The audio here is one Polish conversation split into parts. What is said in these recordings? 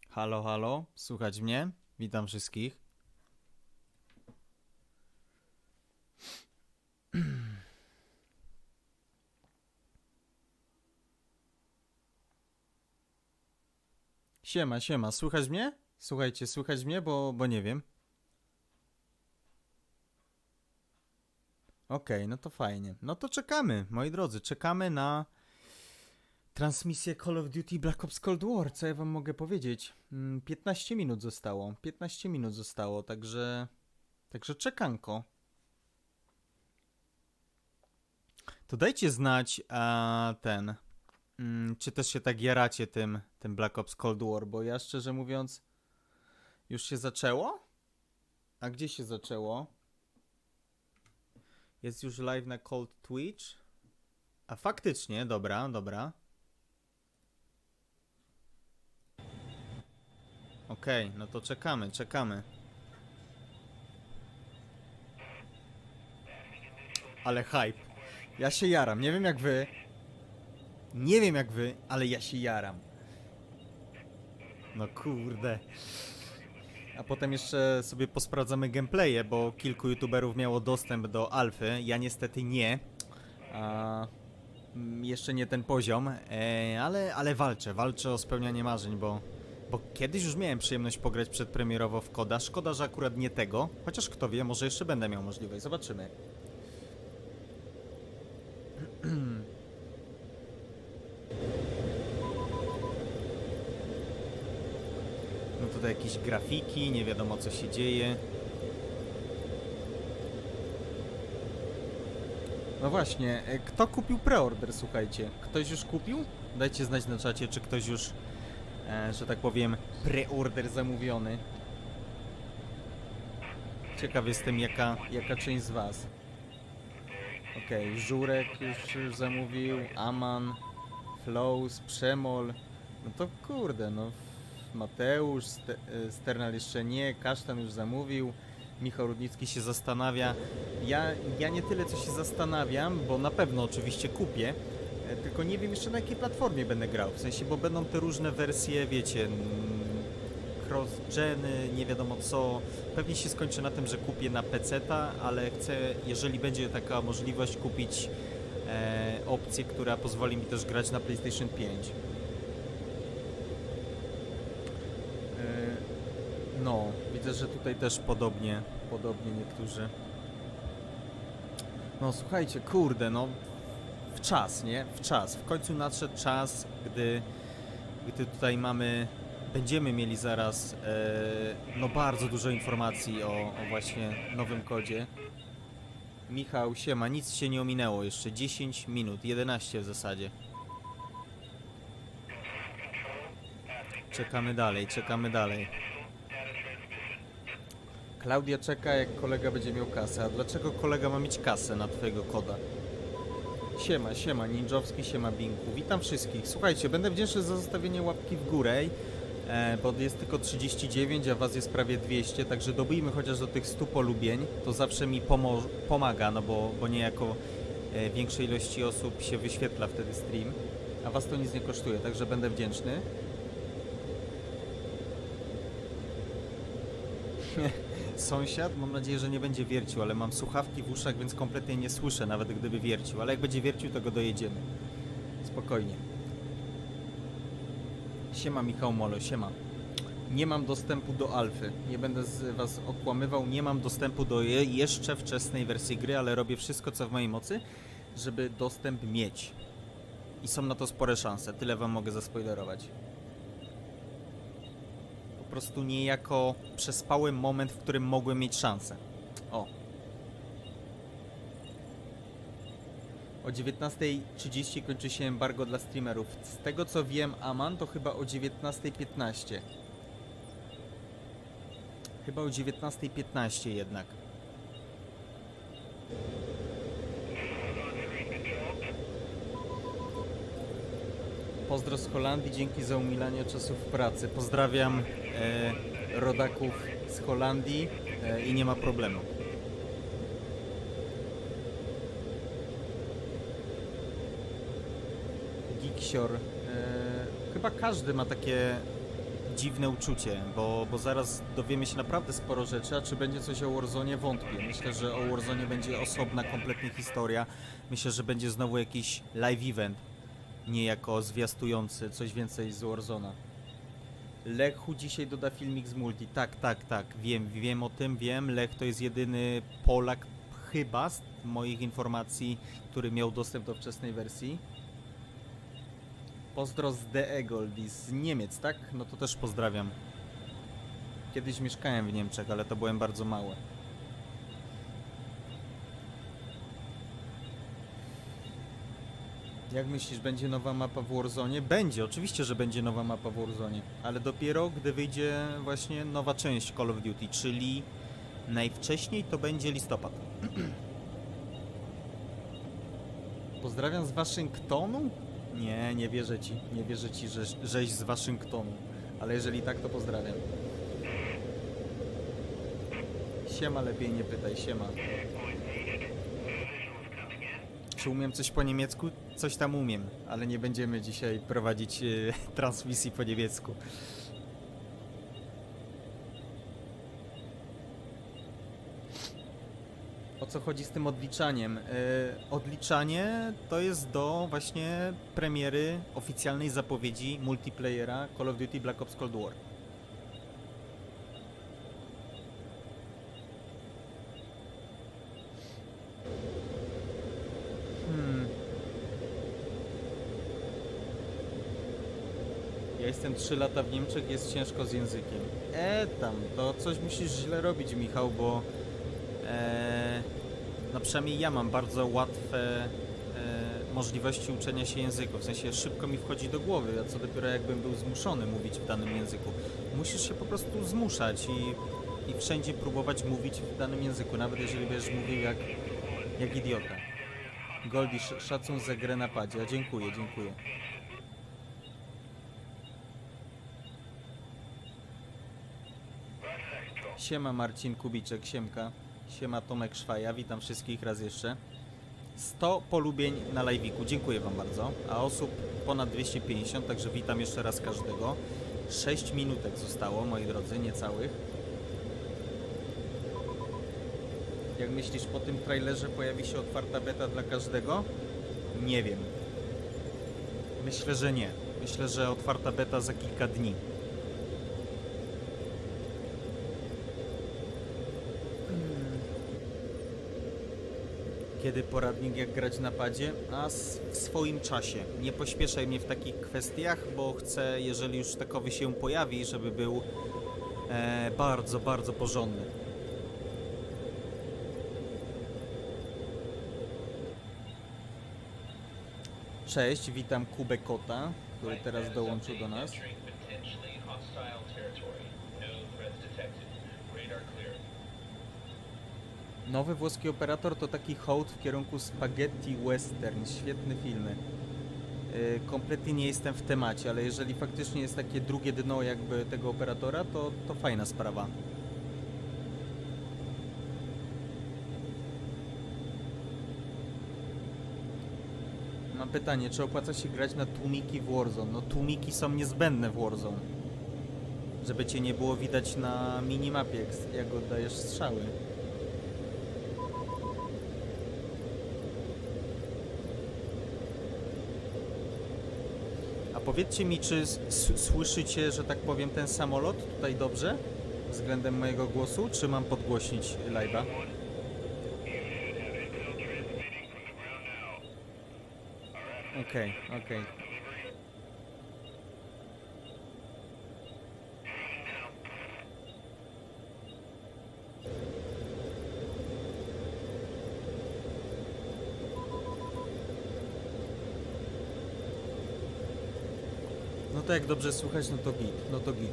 Halo, halo, słuchać mnie? Witam wszystkich. Siema, siema, słychać mnie? Słuchajcie, słychać mnie, bo nie wiem. Okej, no to fajnie. No to czekamy, moi drodzy, czekamy na transmisję Call of Duty Black Ops Cold War. Co ja wam mogę powiedzieć? 15 minut zostało, 15 minut zostało, także czekanko. To dajcie znać, czy też się tak jaracie tym Black Ops Cold War, bo ja szczerze mówiąc, już się zaczęło? A gdzie się zaczęło? Jest już live na Cold Twitch? A faktycznie, dobra, dobra. Okej, no to czekamy, czekamy. Ale hype. Ja się jaram, nie wiem jak wy. Nie wiem jak wy, ale ja się jaram. No kurde. A potem jeszcze sobie posprawdzamy gameplaye, bo kilku youtuberów miało dostęp do alfy. Ja niestety nie. Jeszcze nie ten poziom, ale walczę o spełnianie marzeń, bo kiedyś już miałem przyjemność pograć przedpremierowo w koda. Szkoda, że akurat nie tego. Chociaż kto wie, może jeszcze będę miał możliwość. Zobaczymy. No tutaj jakieś grafiki, nie wiadomo co się dzieje. No właśnie, kto kupił preorder, słuchajcie? Ktoś już kupił? Dajcie znać na czacie, czy ktoś już, że tak powiem, preorder zamówiony. Ciekaw jestem, jaka część z was. Okej, Żurek już zamówił, Aman, Flows, Przemol. No to kurde, no Mateusz, Sternal jeszcze nie, Kasztan już zamówił, Michał Rudnicki się zastanawia. Ja nie tyle co się zastanawiam, bo na pewno oczywiście kupię, tylko nie wiem jeszcze na jakiej platformie będę grał, w sensie, bo będą te różne wersje, wiecie, cross-geny, nie wiadomo co. Pewnie się skończy na tym, że kupię na PC-ta, ale chcę, jeżeli będzie taka możliwość, kupić opcję, która pozwoli mi też grać na PlayStation 5. No, widzę, że tutaj też podobnie niektórzy. No słuchajcie, kurde, no w czas, nie? W czas. W końcu nadszedł czas, gdy tutaj będziemy mieli zaraz no bardzo dużo informacji o właśnie nowym kodzie. Michał, siema, nic się nie ominęło jeszcze. 10 minut, 11 w zasadzie. Czekamy dalej, czekamy dalej. Klaudia czeka, jak kolega będzie miał kasę. A dlaczego kolega ma mieć kasę na twojego koda? Siema, Ninjowski, siema Binku. Witam wszystkich. Słuchajcie, będę wdzięczny za zostawienie łapki w górę, bo jest tylko 39, a was jest prawie 200, także dobijmy chociaż do tych 100 polubień. To zawsze mi pomaga, no bo niejako większej ilości osób się wyświetla wtedy stream, a was to nic nie kosztuje, także będę wdzięczny. Sąsiad, mam nadzieję, że nie będzie wiercił, ale mam słuchawki w uszach, więc kompletnie nie słyszę, nawet gdyby wiercił, ale jak będzie wiercił, to go dojedziemy. Spokojnie. Siema Michał Molo, siema. Nie mam dostępu do alfy, nie będę was okłamywał, nie mam dostępu do jeszcze wczesnej wersji gry, ale robię wszystko, co w mojej mocy, żeby dostęp mieć. I są na to spore szanse, tyle wam mogę zaspoilerować. Po prostu niejako przespałem moment, w którym mogłem mieć szansę. O 19:30 kończy się embargo dla streamerów. Z tego co wiem, Aman, to chyba o 19:15. Chyba o 19:15 jednak. Pozdro z Holandii, dzięki za umilanie czasu w pracy. Pozdrawiam rodaków z Holandii i nie ma problemu. Giksior. Chyba każdy ma takie dziwne uczucie, bo zaraz dowiemy się naprawdę sporo rzeczy, a czy będzie coś o Warzone? Wątpię. Myślę, że o Warzone będzie osobna, kompletnie historia. Myślę, że będzie znowu jakiś live event, niejako zwiastujący coś więcej z Warzona. Lechu dzisiaj doda filmik z multi. Tak. Wiem o tym, wiem. Lech to jest jedyny Polak, chyba z moich informacji, który miał dostęp do wczesnej wersji. Pozdro z Deniable, z Niemiec, tak? No to też pozdrawiam. Kiedyś mieszkałem w Niemczech, ale to byłem bardzo mały. Jak myślisz, będzie nowa mapa w Warzone? Będzie, oczywiście, że będzie nowa mapa w Warzone. Ale dopiero, gdy wyjdzie właśnie nowa część Call of Duty, czyli najwcześniej to będzie listopad. Pozdrawiam z Waszyngtonu? Nie wierzę ci. Nie wierzę ci, żeś z Waszyngtonu. Ale jeżeli tak, to pozdrawiam. Siema, lepiej nie pytaj, siema. Czy umiem coś po niemiecku? Coś tam umiem, ale nie będziemy dzisiaj prowadzić transmisji po niemiecku. O co chodzi z tym odliczaniem? Odliczanie to jest do właśnie premiery oficjalnej zapowiedzi multiplayera Call of Duty Black Ops Cold War. Ja jestem 3 lata w Niemczech, jest ciężko z językiem. Tam, to coś musisz źle robić, Michał, bo no przynajmniej ja mam bardzo łatwe możliwości uczenia się języków, w sensie szybko mi wchodzi do głowy, a co dopiero jakbym był zmuszony mówić w danym języku. Musisz się po prostu zmuszać i wszędzie próbować mówić w danym języku, nawet jeżeli będziesz mówił jak idiota. Goldie, szacun za grę na padzie, dziękuję. Siema Marcin Kubiczek, siemka. Siema Tomek Szwaja, witam wszystkich raz jeszcze. 100 polubień na live'iku, dziękuję wam bardzo. A osób ponad 250, także witam jeszcze raz każdego. 6 minutek zostało, moi drodzy, niecałych. Jak myślisz, po tym trailerze pojawi się otwarta beta dla każdego? Nie wiem. Myślę, że nie. Myślę, że otwarta beta za kilka dni. Kiedy poradnik jak grać na padzie? A w swoim czasie. Nie pośpieszaj mnie w takich kwestiach, bo chcę, jeżeli już takowy się pojawi, żeby był bardzo porządny. Cześć, witam Kubę Kota, który teraz dołączył do nas. Nowy włoski operator to taki hołd w kierunku spaghetti western. Świetny film. Kompletnie nie jestem w temacie, ale jeżeli faktycznie jest takie drugie dno jakby tego operatora, to fajna sprawa. Mam pytanie, czy opłaca się grać na tłumiki w Warzone? No tłumiki są niezbędne w Warzone. Żeby cię nie było widać na minimapie, jak oddajesz strzały. A powiedzcie mi, czy słyszycie, że tak powiem, ten samolot tutaj dobrze? Względem mojego głosu, czy mam podgłośnić live'a? Okej. No to jak dobrze słuchać, no to git.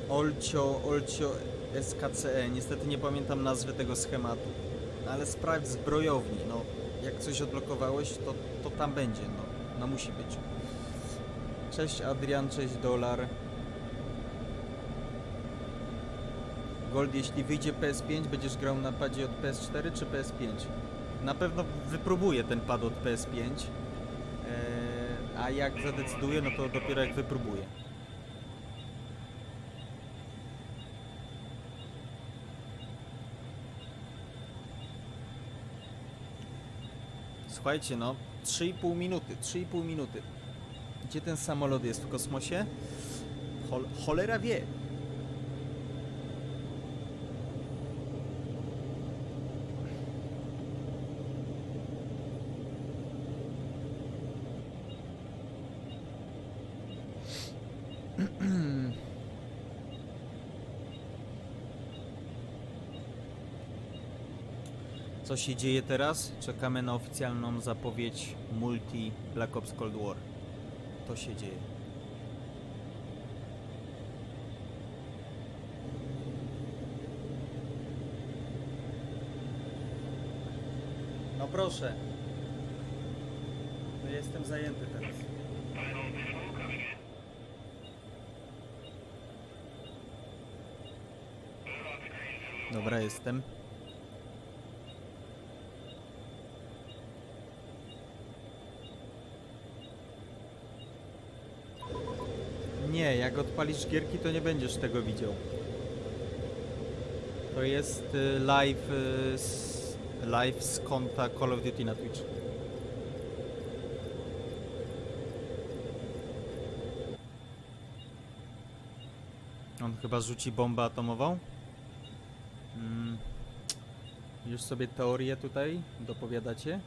Olcio, SKCE. Niestety nie pamiętam nazwy tego schematu. Ale sprawdź zbrojowni, no. Jak coś odblokowałeś, to tam będzie, no. No musi być. Cześć Adrian, cześć Dolar. Gold, jeśli wyjdzie PS5, będziesz grał na padzie od PS4 czy PS5? Na pewno wypróbuję ten pad od PS5. A jak zadecyduję, no to dopiero jak wypróbuję. Słuchajcie, no 3,5 minuty. Gdzie ten samolot jest? W kosmosie? Cholera wie. Co się dzieje teraz? Czekamy na oficjalną zapowiedź multi Black Ops Cold War. To się dzieje. No proszę. No jestem zajęty teraz. Dobra, jestem. Nie, jak odpalisz gierki, to nie będziesz tego widział. To jest live z konta Call of Duty na Twitch. On chyba rzuci bombę atomową. Już sobie teorię tutaj dopowiadacie.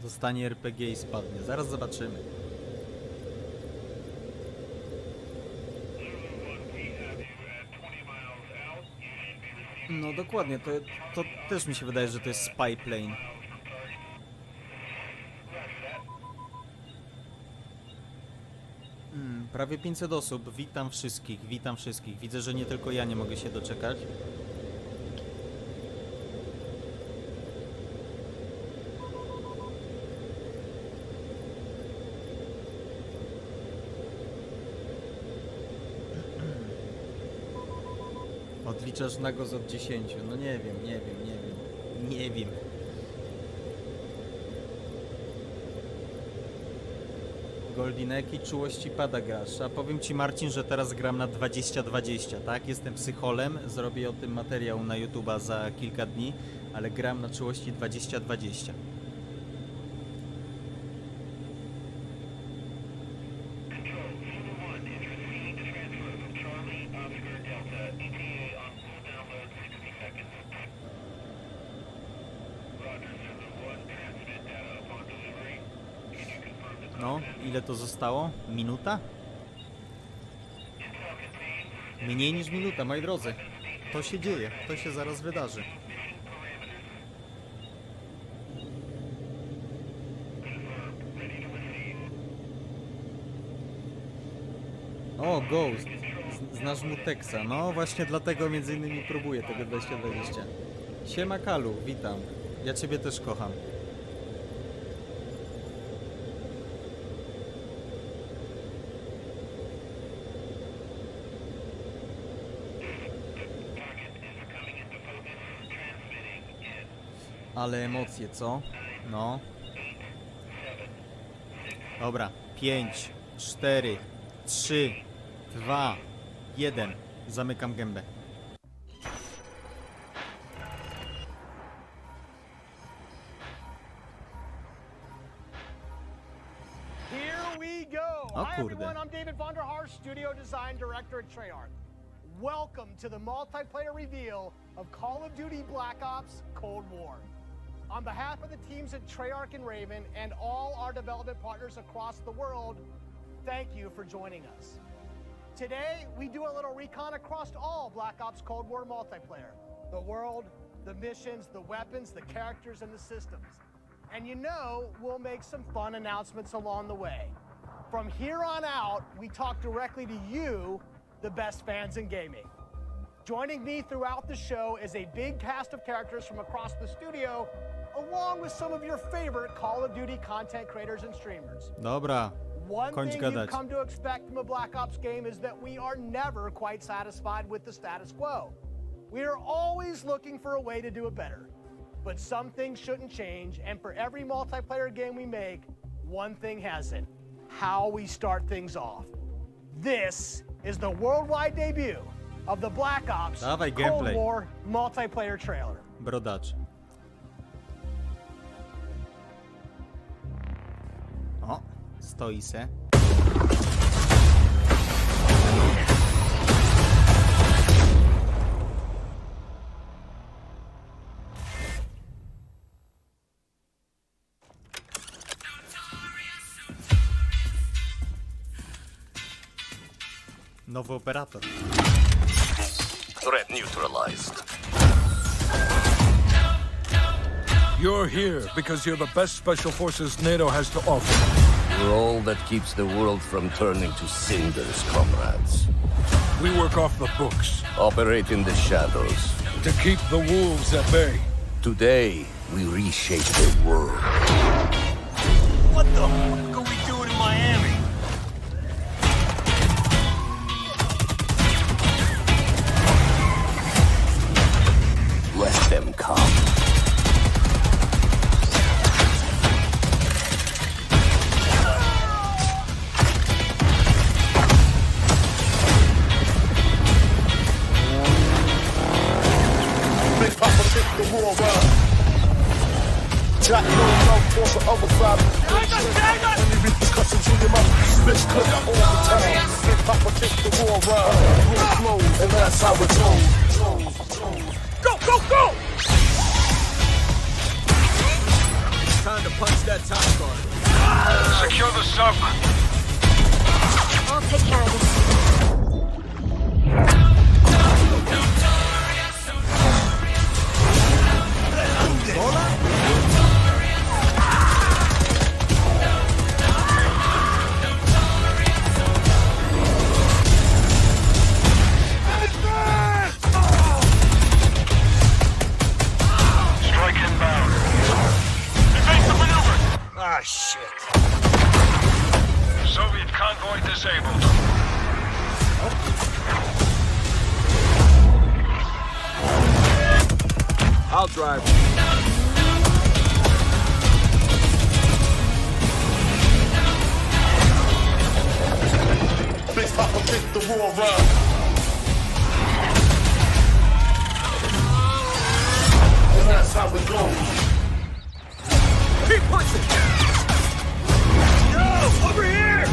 Dostanie RPG i spadnie. Zaraz zobaczymy. No dokładnie, to też mi się wydaje, że to jest spy plane. Prawie 500 osób. Witam wszystkich, witam wszystkich. Widzę, że nie tylko ja nie mogę się doczekać. Odliczasz na głos od 10. No nie wiem. Nie wiem. Goldineki, czułości pada grasz. A powiem ci, Marcin, że teraz gram na 20-20, tak? Jestem psycholem, zrobię o tym materiał na YouTube'a za kilka dni, ale gram na czułości 20-20. No, ile to zostało? Minuta? Mniej niż minuta, moi drodzy. To się dzieje, to się zaraz wydarzy. O, Ghost. Znasz Mutexa. No, właśnie dlatego między innymi próbuję tego 2020. Siema Kalu, witam. Ja ciebie też kocham. Ale emocje, co? No. Dobra. 5, 4, 3, 2, 1. Zamykam gębę. Here we go. Hi everyone, I'm David Vonderhaar, Studio Design Director at Treyarch. Welcome to the multiplayer reveal of Call of Duty Black Ops Cold War. On behalf of the teams at Treyarch and Raven and all our development partners across the world, thank you for joining us. Today, we do a little recon across all Black Ops Cold War multiplayer. The world, the missions, the weapons, the characters, and the systems. And you know, we'll make some fun announcements along the way. From here on out, we talk directly to you, the best fans in gaming. Joining me throughout the show is a big cast of characters from across the studio, along with some of your favorite Call of Duty content creators and streamers. Dobra, One kończ thing gadać. you've come to expect from a Black Ops game is that we are never quite satisfied with the status quo. We are always looking for a way to do it better. But some things shouldn't change, and for every multiplayer game we make, one thing hasn't: how we start things off. This is the worldwide debut of the Black Ops Dawaj, Cold gameplay. War multiplayer trailer. Brodacz. O, stoi se. Nowy operator. Threat neutralized. You're here because you're the best special forces NATO has to offer. We're all that keeps the world from turning to cinders, comrades. We work off the books Operate in the shadows. to keep the wolves at bay. Today, we reshape the world. What the fuck are we doing in Miami? Let them come. Big Papa took the war around. Jack no force for other crowd. Only repercussions in your mouth. Bitch clip all the time. Big Papa took the war around. War flows, and that's how it goes. Go, go, go! Time to punch that time card. Secure the sub. I'll take care of this. Strike inbound. Evasive maneuver. Ah, shit. Soviet convoy disabled. I'll drive. Big Papa took the war around. And that's how it goes. Keep punching. Yo, over here!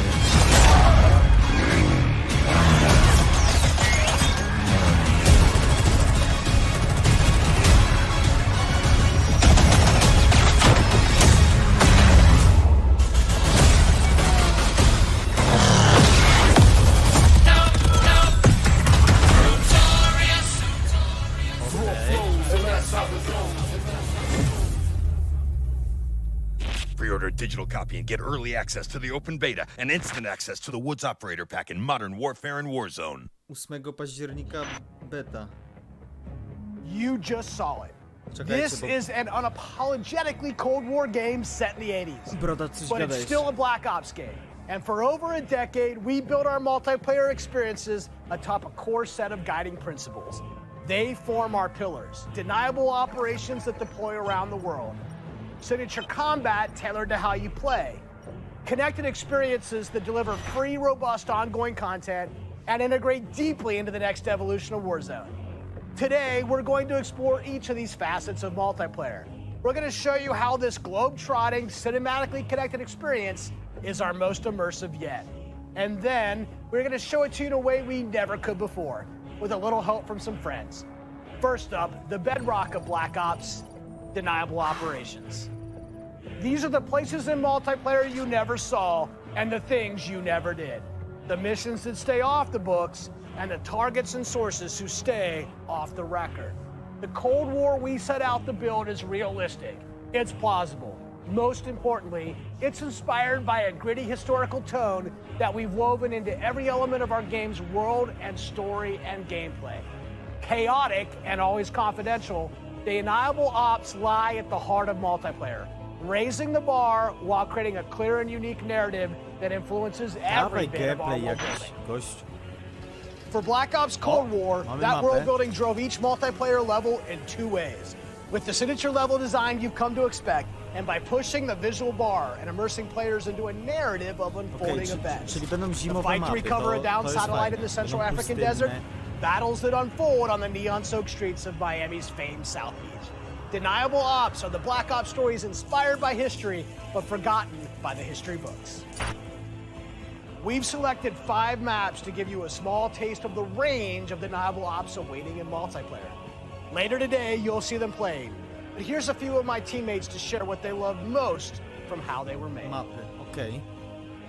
And that's how it goes. Pre-order a digital copy and get early access to the open beta and instant access to the Woods Operator Pack in Modern Warfare and Warzone. 8 października beta. You just saw it. Czekajcie, This bo is an unapologetically Cold War game set in the 80s. Broda coś But gada it's still a Black Ops game. And for over a decade, we built our multiplayer experiences atop a core set of guiding principles. They form our pillars: deniable operations that deploy around the world, signature combat tailored to how you play, connected experiences that deliver free, robust, ongoing content, and integrate deeply into the next evolution of Warzone. Today, we're going to explore each of these facets of multiplayer. We're going to show you how this globe-trotting, cinematically connected experience is our most immersive yet. And then, we're going to show it to you in a way we never could before, with a little help from some friends. First up, the bedrock of Black Ops, deniable operations. These are the places in multiplayer you never saw, and the things you never did. The missions that stay off the books, and the targets and sources who stay off the record. The Cold War we set out to build is realistic. It's plausible. Most importantly, it's inspired by a gritty historical tone that we've woven into every element of our game's world and story and gameplay. Chaotic and always confidential, the Deniable ops lie at the heart of multiplayer, raising the bar while creating a clear and unique narrative that influences every Dawaj bit of our gameplay world jakiś, building. gościu. For Black Ops Cold War, mamy that mapę. world building drove each multiplayer level in two ways. With the signature level design you've come to expect, and by pushing the visual bar and immersing players into a narrative of unfolding events. Czyli będą The zimowe fight to mapy, recover a to downed jest satellite fajne. in the Central Będą African pustynne. desert, battles that unfold on the neon-soaked streets of Miami's famed South Beach. Deniable ops are the Black Ops stories inspired by history, but forgotten by the history books. We've selected 5 maps to give you a small taste of the range of Deniable ops awaiting in multiplayer. Later today, you'll see them playing. But here's a few of my teammates to share what they loved most from how they were made. Mapy, okej.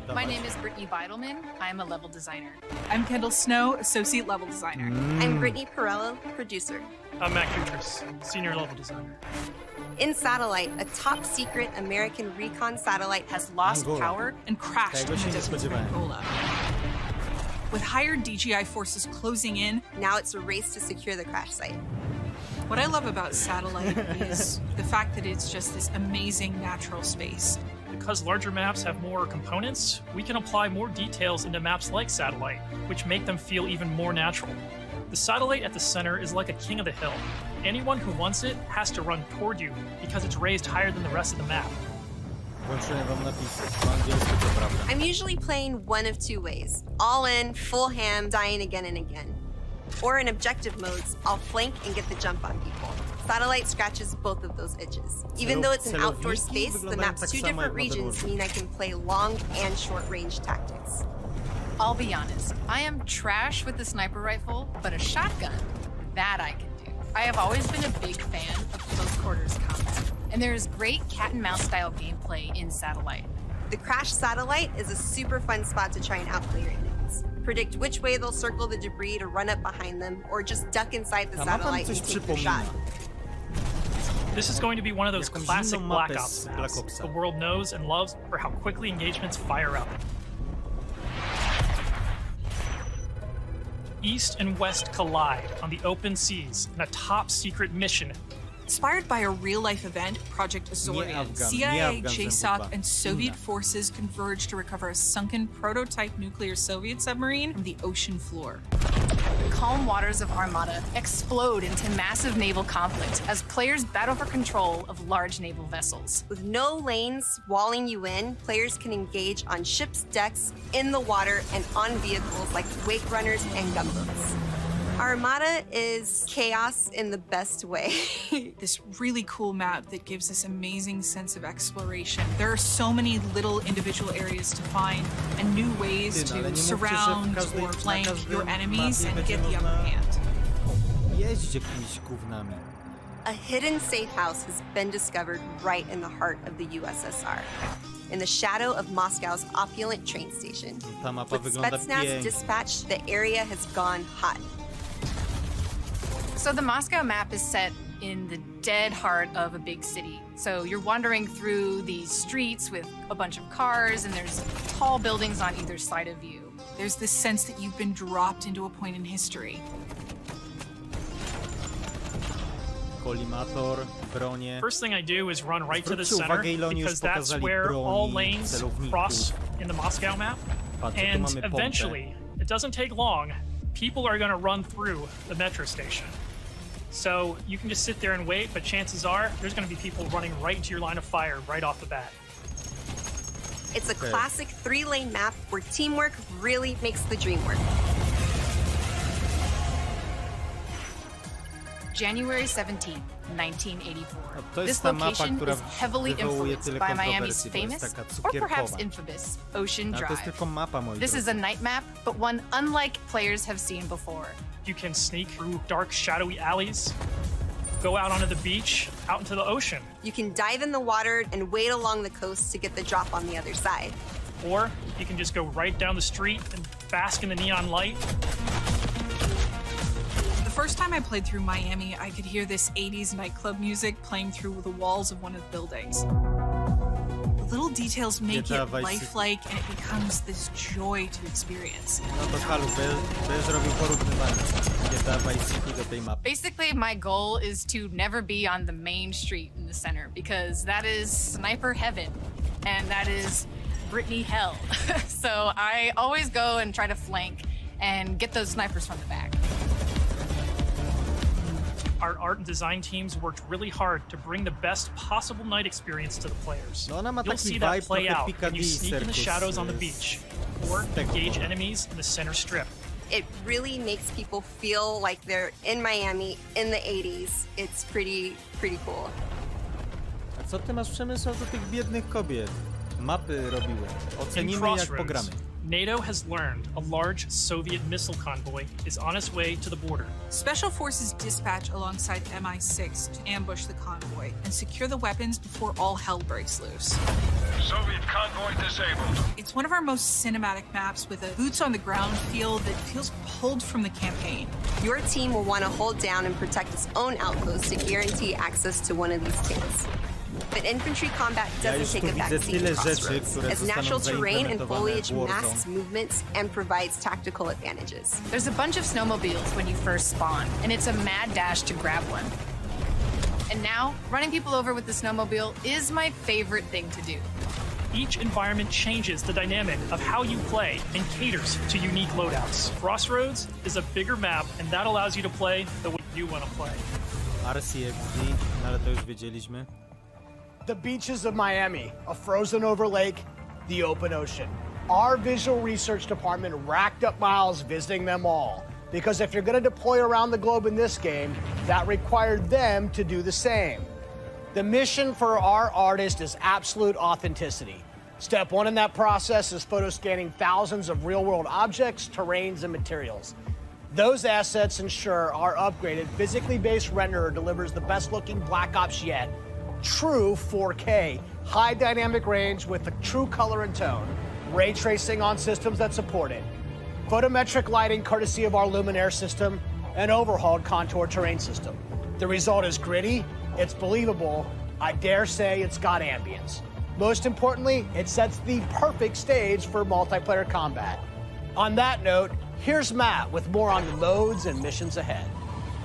My Dawaj. name is Brittany Beidelman. I'm a level designer. I'm Kendall Snow, associate level designer. I'm Brittany Perello, producer. I'm Matt Kutris, senior level designer. In Satellite, a top secret American recon satellite Has lost Angola. power and crashed Tego in się the nie deserts of spodziewałem. Angola. With higher DGI forces closing in, now it's a race to secure the crash site. what I love about Satellite is the fact that it's just this amazing natural space. Because larger maps have more components, we can apply more details into maps like Satellite, which make them feel even more natural. The satellite at the center is like a king of the hill. Anyone who wants it has to run toward you because it's raised higher than the rest of the map. Włączyłem wam napisy. Po angielsku to prawda. I'm usually playing one of two ways. All in, full ham, dying again and again. Or in objective modes, I'll flank and get the jump on people. Satellite scratches both of those itches. Even though it's an outdoor space, the map's 2 different regions mean I can play long and short range tactics. I'll be honest, I am trash with the sniper rifle, but a shotgun, that I can do. I have always been a big fan of close quarters combat, and there is great cat and mouse style gameplay in Satellite. The crash satellite is a super fun spot to try and outplay your enemies. Predict which way they'll circle the debris to run up behind them, or just duck inside the Ta mapa mi satellite coś and take their shot. przypomina. This is going to be one of those Jakąś classic inną Black mapę Ops z maps Black Opsa. the world knows and loves for how quickly engagements fire up. East and West collide on the open seas in a top secret mission. Inspired by a real-life event, Project Azorian, CIA, JSOC, and Soviet forces converged to recover a sunken prototype nuclear Soviet submarine from the ocean floor. The calm waters of Armada explode into massive naval conflict as players battle for control of large naval vessels. With no lanes walling you in, players can engage on ships' decks, in the water, and on vehicles like wake runners and gunboats. Armada is chaos in the best way. This really cool map that gives this amazing sense of exploration. There are so many little individual areas to find and new ways Ty, no, ale nie to mówcie, że w surround każdej- or na flank każdym your enemies mapie and get będzie the upper można hand. jeździć jakimiś gównami. A hidden safe house has been discovered right in the heart of the USSR, in the shadow of Moscow's opulent train station. Ta mapa With wygląda Spetsnaz pięknie. dispatched, the area has gone hot. So the Moscow map is set in the dead heart of a big city. So you're wandering through these streets with a bunch of cars, and there's tall buildings on either side of you. There's this sense that you've been dropped into a point in history. Kolimator, bronie. First thing I do is run right to the Zwróćcie center uwagę, ile oni już because that's pokazali where broni, all lanes celowników. cross in the Moscow map. Patrzcie, tu And mamy pompę. eventually, it doesn't take long, people are going to run through the metro station. So you can just sit there and wait, but chances are there's going to be people running right into your line of fire right off the bat. It's a classic 3-lane map where teamwork really makes the dream work. January 17, 1984. To This jest ta mapa, location która is heavily wywołuje influenced tyle by Miami's kontrowersji, bo jest famous, taka or perhaps cukierkowa. infamous, Ocean Ale to jest Drive. tylko mapa, moi This is drodzy. a night map, but one unlike players have seen before. You can sneak through dark, shadowy alleys, go out onto the beach, out into the ocean. You can dive in the water and wait along the coast to get the drop on the other side. Or you can just go right down the street and bask in the neon light. The first time I played through Miami, I could hear this 80s nightclub music playing through the walls of one of the buildings. The little details make it lifelike, and it becomes this joy to experience. Basically, my goal is to never be on the main street in the center, because that is sniper heaven, and that is Brittany hell. So I always go and try to flank and get those snipers from the back. Our art and design teams worked really hard to bring the best possible night experience to the players. You'll see that play out when you sneak in the shadows on the beach, or engage enemies in the center strip. It really makes people feel like they're in Miami in the 80s. It's pretty cool. A co ty masz, Przemysław, do tych biednych kobiet? Mapy robiłem. Ocenimy, jak pogramy. NATO has learned a large Soviet missile convoy is on its way to the border. Special forces dispatch alongside MI6 to ambush the convoy and secure the weapons before all hell breaks loose. Soviet convoy disabled. It's one of our most cinematic maps with a boots-on-the-ground feel that feels pulled from the campaign. Your team will want to hold down and protect its own outposts to guarantee access to one of these tanks. But infantry combat doesn't take a backseat to Crossroads, as natural terrain and foliage masks movements and provides tactical advantages. There's a bunch of snowmobiles when you first spawn, and it's a mad dash to grab one. And now, running people over with the snowmobile is my favorite thing to do. Each environment changes the dynamic of how you play and caters to unique loadouts. Crossroads is a bigger map, and that allows you to play the way you want to play. RCXD, ale to już wiedzieliśmy. The beaches of Miami, a frozen over lake, the open ocean. Our visual research department racked up miles visiting them all, because if you're going to deploy around the globe in this game, that required them to do the same. The mission for our artist is absolute authenticity. Step one in that process is photo scanning thousands of real-world objects, terrains, and materials. Those assets ensure our upgraded, physically based renderer delivers the best-looking Black Ops yet. True 4K, high dynamic range with a true color and tone, ray tracing on systems that support it, photometric lighting courtesy of our Luminaire system, and overhauled contour terrain system. The result is gritty, it's believable, I dare say it's got ambience. Most importantly, it sets the perfect stage for multiplayer combat. On that note, here's Matt with more on the modes and missions ahead.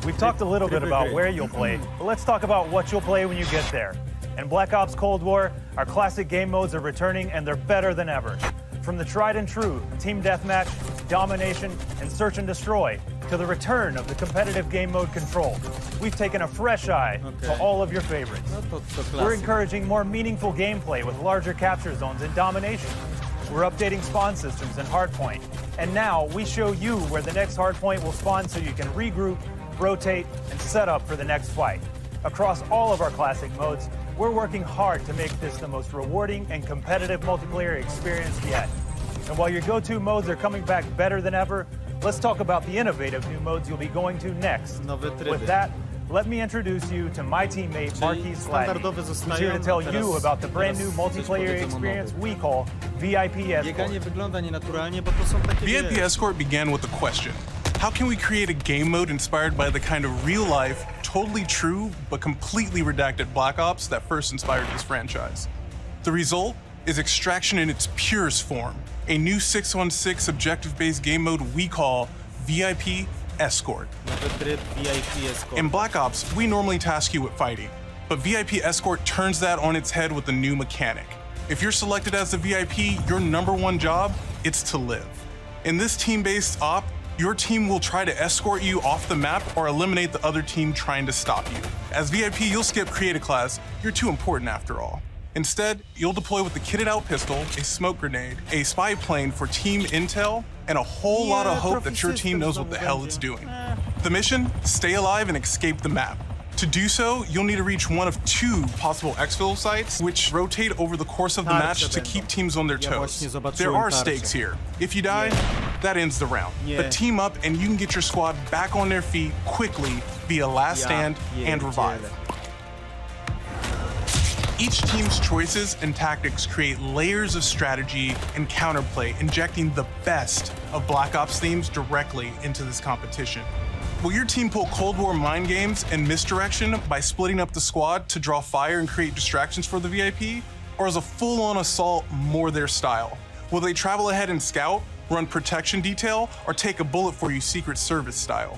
We've talked a little bit about where you'll play, but let's talk about what you'll play when you get there. In Black Ops Cold War, our classic game modes are returning, and they're better than ever. From the tried and true Team Deathmatch, Domination, and Search and Destroy, to the return of the competitive game mode Control, we've taken a fresh eye to all of your favorites. We're encouraging more meaningful gameplay with larger capture zones and Domination. We're updating spawn systems in Hardpoint, and now we show you where the next Hardpoint will spawn so you can regroup, rotate, and set up for the next fight. Across all of our classic modes, we're working hard to make this the most rewarding and competitive multiplayer experience yet. And while your go-to modes are coming back better than ever, let's talk about the innovative new modes you'll be going to next. With that, let me introduce you to my teammate Marquis Slatty, who's here to tell you about the brand new multiplayer experience we call VIP Escort. VIP Escort began with a question. How can we create a game mode inspired by the kind of real-life, totally true, but completely redacted Black Ops that first inspired this franchise? The result is Extraction in its purest form, a new 6-on-6 objective-based game mode we call VIP Escort. In Black Ops, we normally task you with fighting, but VIP Escort turns that on its head with a new mechanic. If you're selected as the VIP, your #1 job, it's to live. In this team-based op, your team will try to escort you off the map or eliminate the other team trying to stop you. As VIP, you'll skip creative class. You're too important after all. Instead, you'll deploy with a kitted out pistol, a smoke grenade, a spy plane for team intel, and a whole lot of hope that your team knows what the hell it's doing. The mission, stay alive and escape the map. To do so, you'll need to reach one of 2 possible exfil sites, which rotate over the course of the match to keep teams on their toes. There are stakes here. If you die, that ends the round. But team up and you can get your squad back on their feet quickly via last stand and revive. Each team's choices and tactics create layers of strategy and counterplay, injecting the best of Black Ops themes directly into this competition. Will your team pull Cold War mind games and misdirection by splitting up the squad to draw fire and create distractions for the VIP? Or is a full-on assault more their style? Will they travel ahead and scout, run protection detail, or take a bullet for you Secret Service style?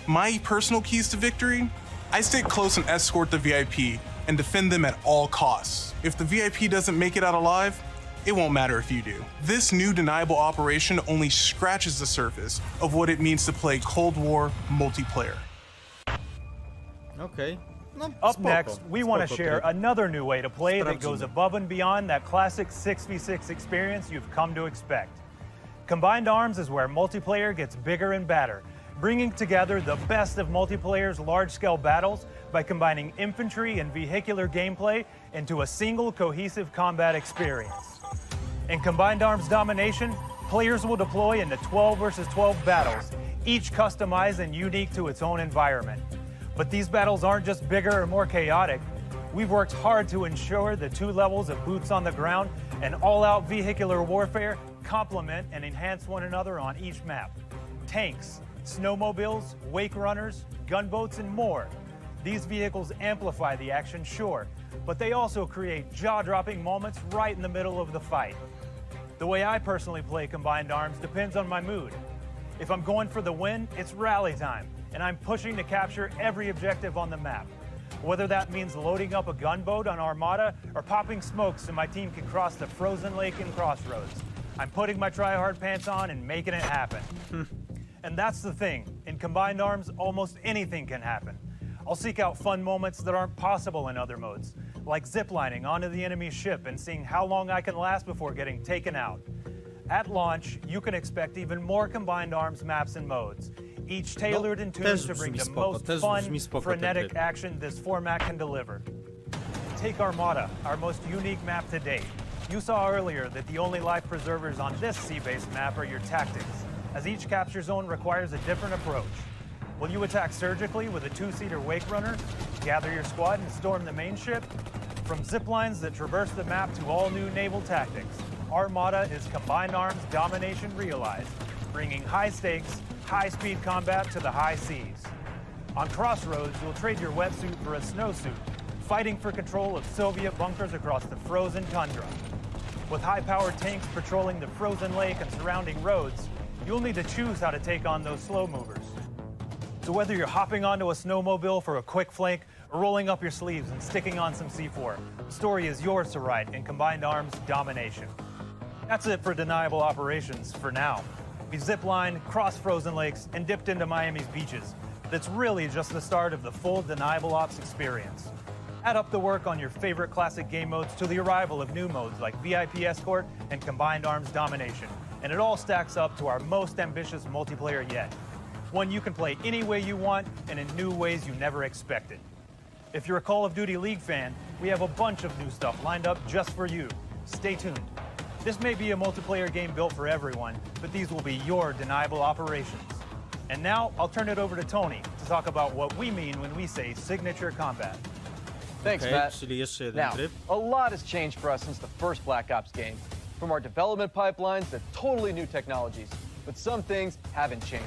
My personal keys to victory? I stay close and escort the VIP and defend them at all costs. If the VIP doesn't make it out alive, it won't matter if you do. This new Deniable operation only scratches the surface of what it means to play Cold War multiplayer. Okay. No, Up next, we want to share another new way to play that goes above and beyond that classic 6v6 experience you've come to expect. Combined Arms is where multiplayer gets bigger and badder, bringing together the best of multiplayer's large-scale battles by combining infantry and vehicular gameplay into a single cohesive combat experience. In Combined Arms Domination, players will deploy into 12 versus 12 battles, each customized and unique to its own environment. But these battles aren't just bigger or more chaotic. We've worked hard to ensure the 2 levels of boots on the ground and all-out vehicular warfare complement and enhance one another on each map. Tanks, snowmobiles, wake runners, gunboats, and more. These vehicles amplify the action, sure, but they also create jaw-dropping moments right in the middle of the fight. The way I personally play Combined Arms depends on my mood. If I'm going for the win, it's rally time, and I'm pushing to capture every objective on the map. Whether that means loading up a gunboat on Armada or popping smokes so my team can cross the frozen lake in Crossroads, I'm putting my try-hard pants on and making it happen. And that's the thing. In Combined Arms, almost anything can happen. I'll seek out fun moments that aren't possible in other modes, like ziplining onto the enemy ship and seeing how long I can last before getting taken out. At launch, you can expect even more Combined Arms maps and modes, each tailored and tuned to bring the most fun, frenetic action this format can deliver. Take Armada, our most unique map to date. You saw earlier that the only life preservers on this sea-based map are your tactics, as each capture zone requires a different approach. Will you attack surgically with a 2-seater wake runner, gather your squad and storm the main ship? From ziplines that traverse the map to all new naval tactics, Armada is Combined Arms Domination realized, bringing high stakes, high-speed combat to the high seas. On Crossroads, you'll trade your wetsuit for a snowsuit, fighting for control of Soviet bunkers across the frozen tundra. With high-powered tanks patrolling the frozen lake and surrounding roads, you'll need to choose how to take on those slow movers. So whether you're hopping onto a snowmobile for a quick flank or rolling up your sleeves and sticking on some C4, the story is yours to write in Combined Arms Domination. That's it for Deniable Operations for now. We've ziplined, crossed frozen lakes, and dipped into Miami's beaches. That's really just the start of the full Deniable Ops experience. Add up the work on your favorite classic game modes to the arrival of new modes like VIP Escort and Combined Arms Domination, and it all stacks up to our most ambitious multiplayer yet. One you can play any way you want and in new ways you never expected. If you're a Call of Duty League fan, we have a bunch of new stuff lined up just for you. Stay tuned. This may be a multiplayer game built for everyone, but these will be your Deniable Operations. And now, I'll turn it over to Tony to talk about what we mean when we say signature combat. Thanks, Matt. Now, a lot has changed for us since the first Black Ops game. From our development pipelines to totally new technologies. But some things haven't changed.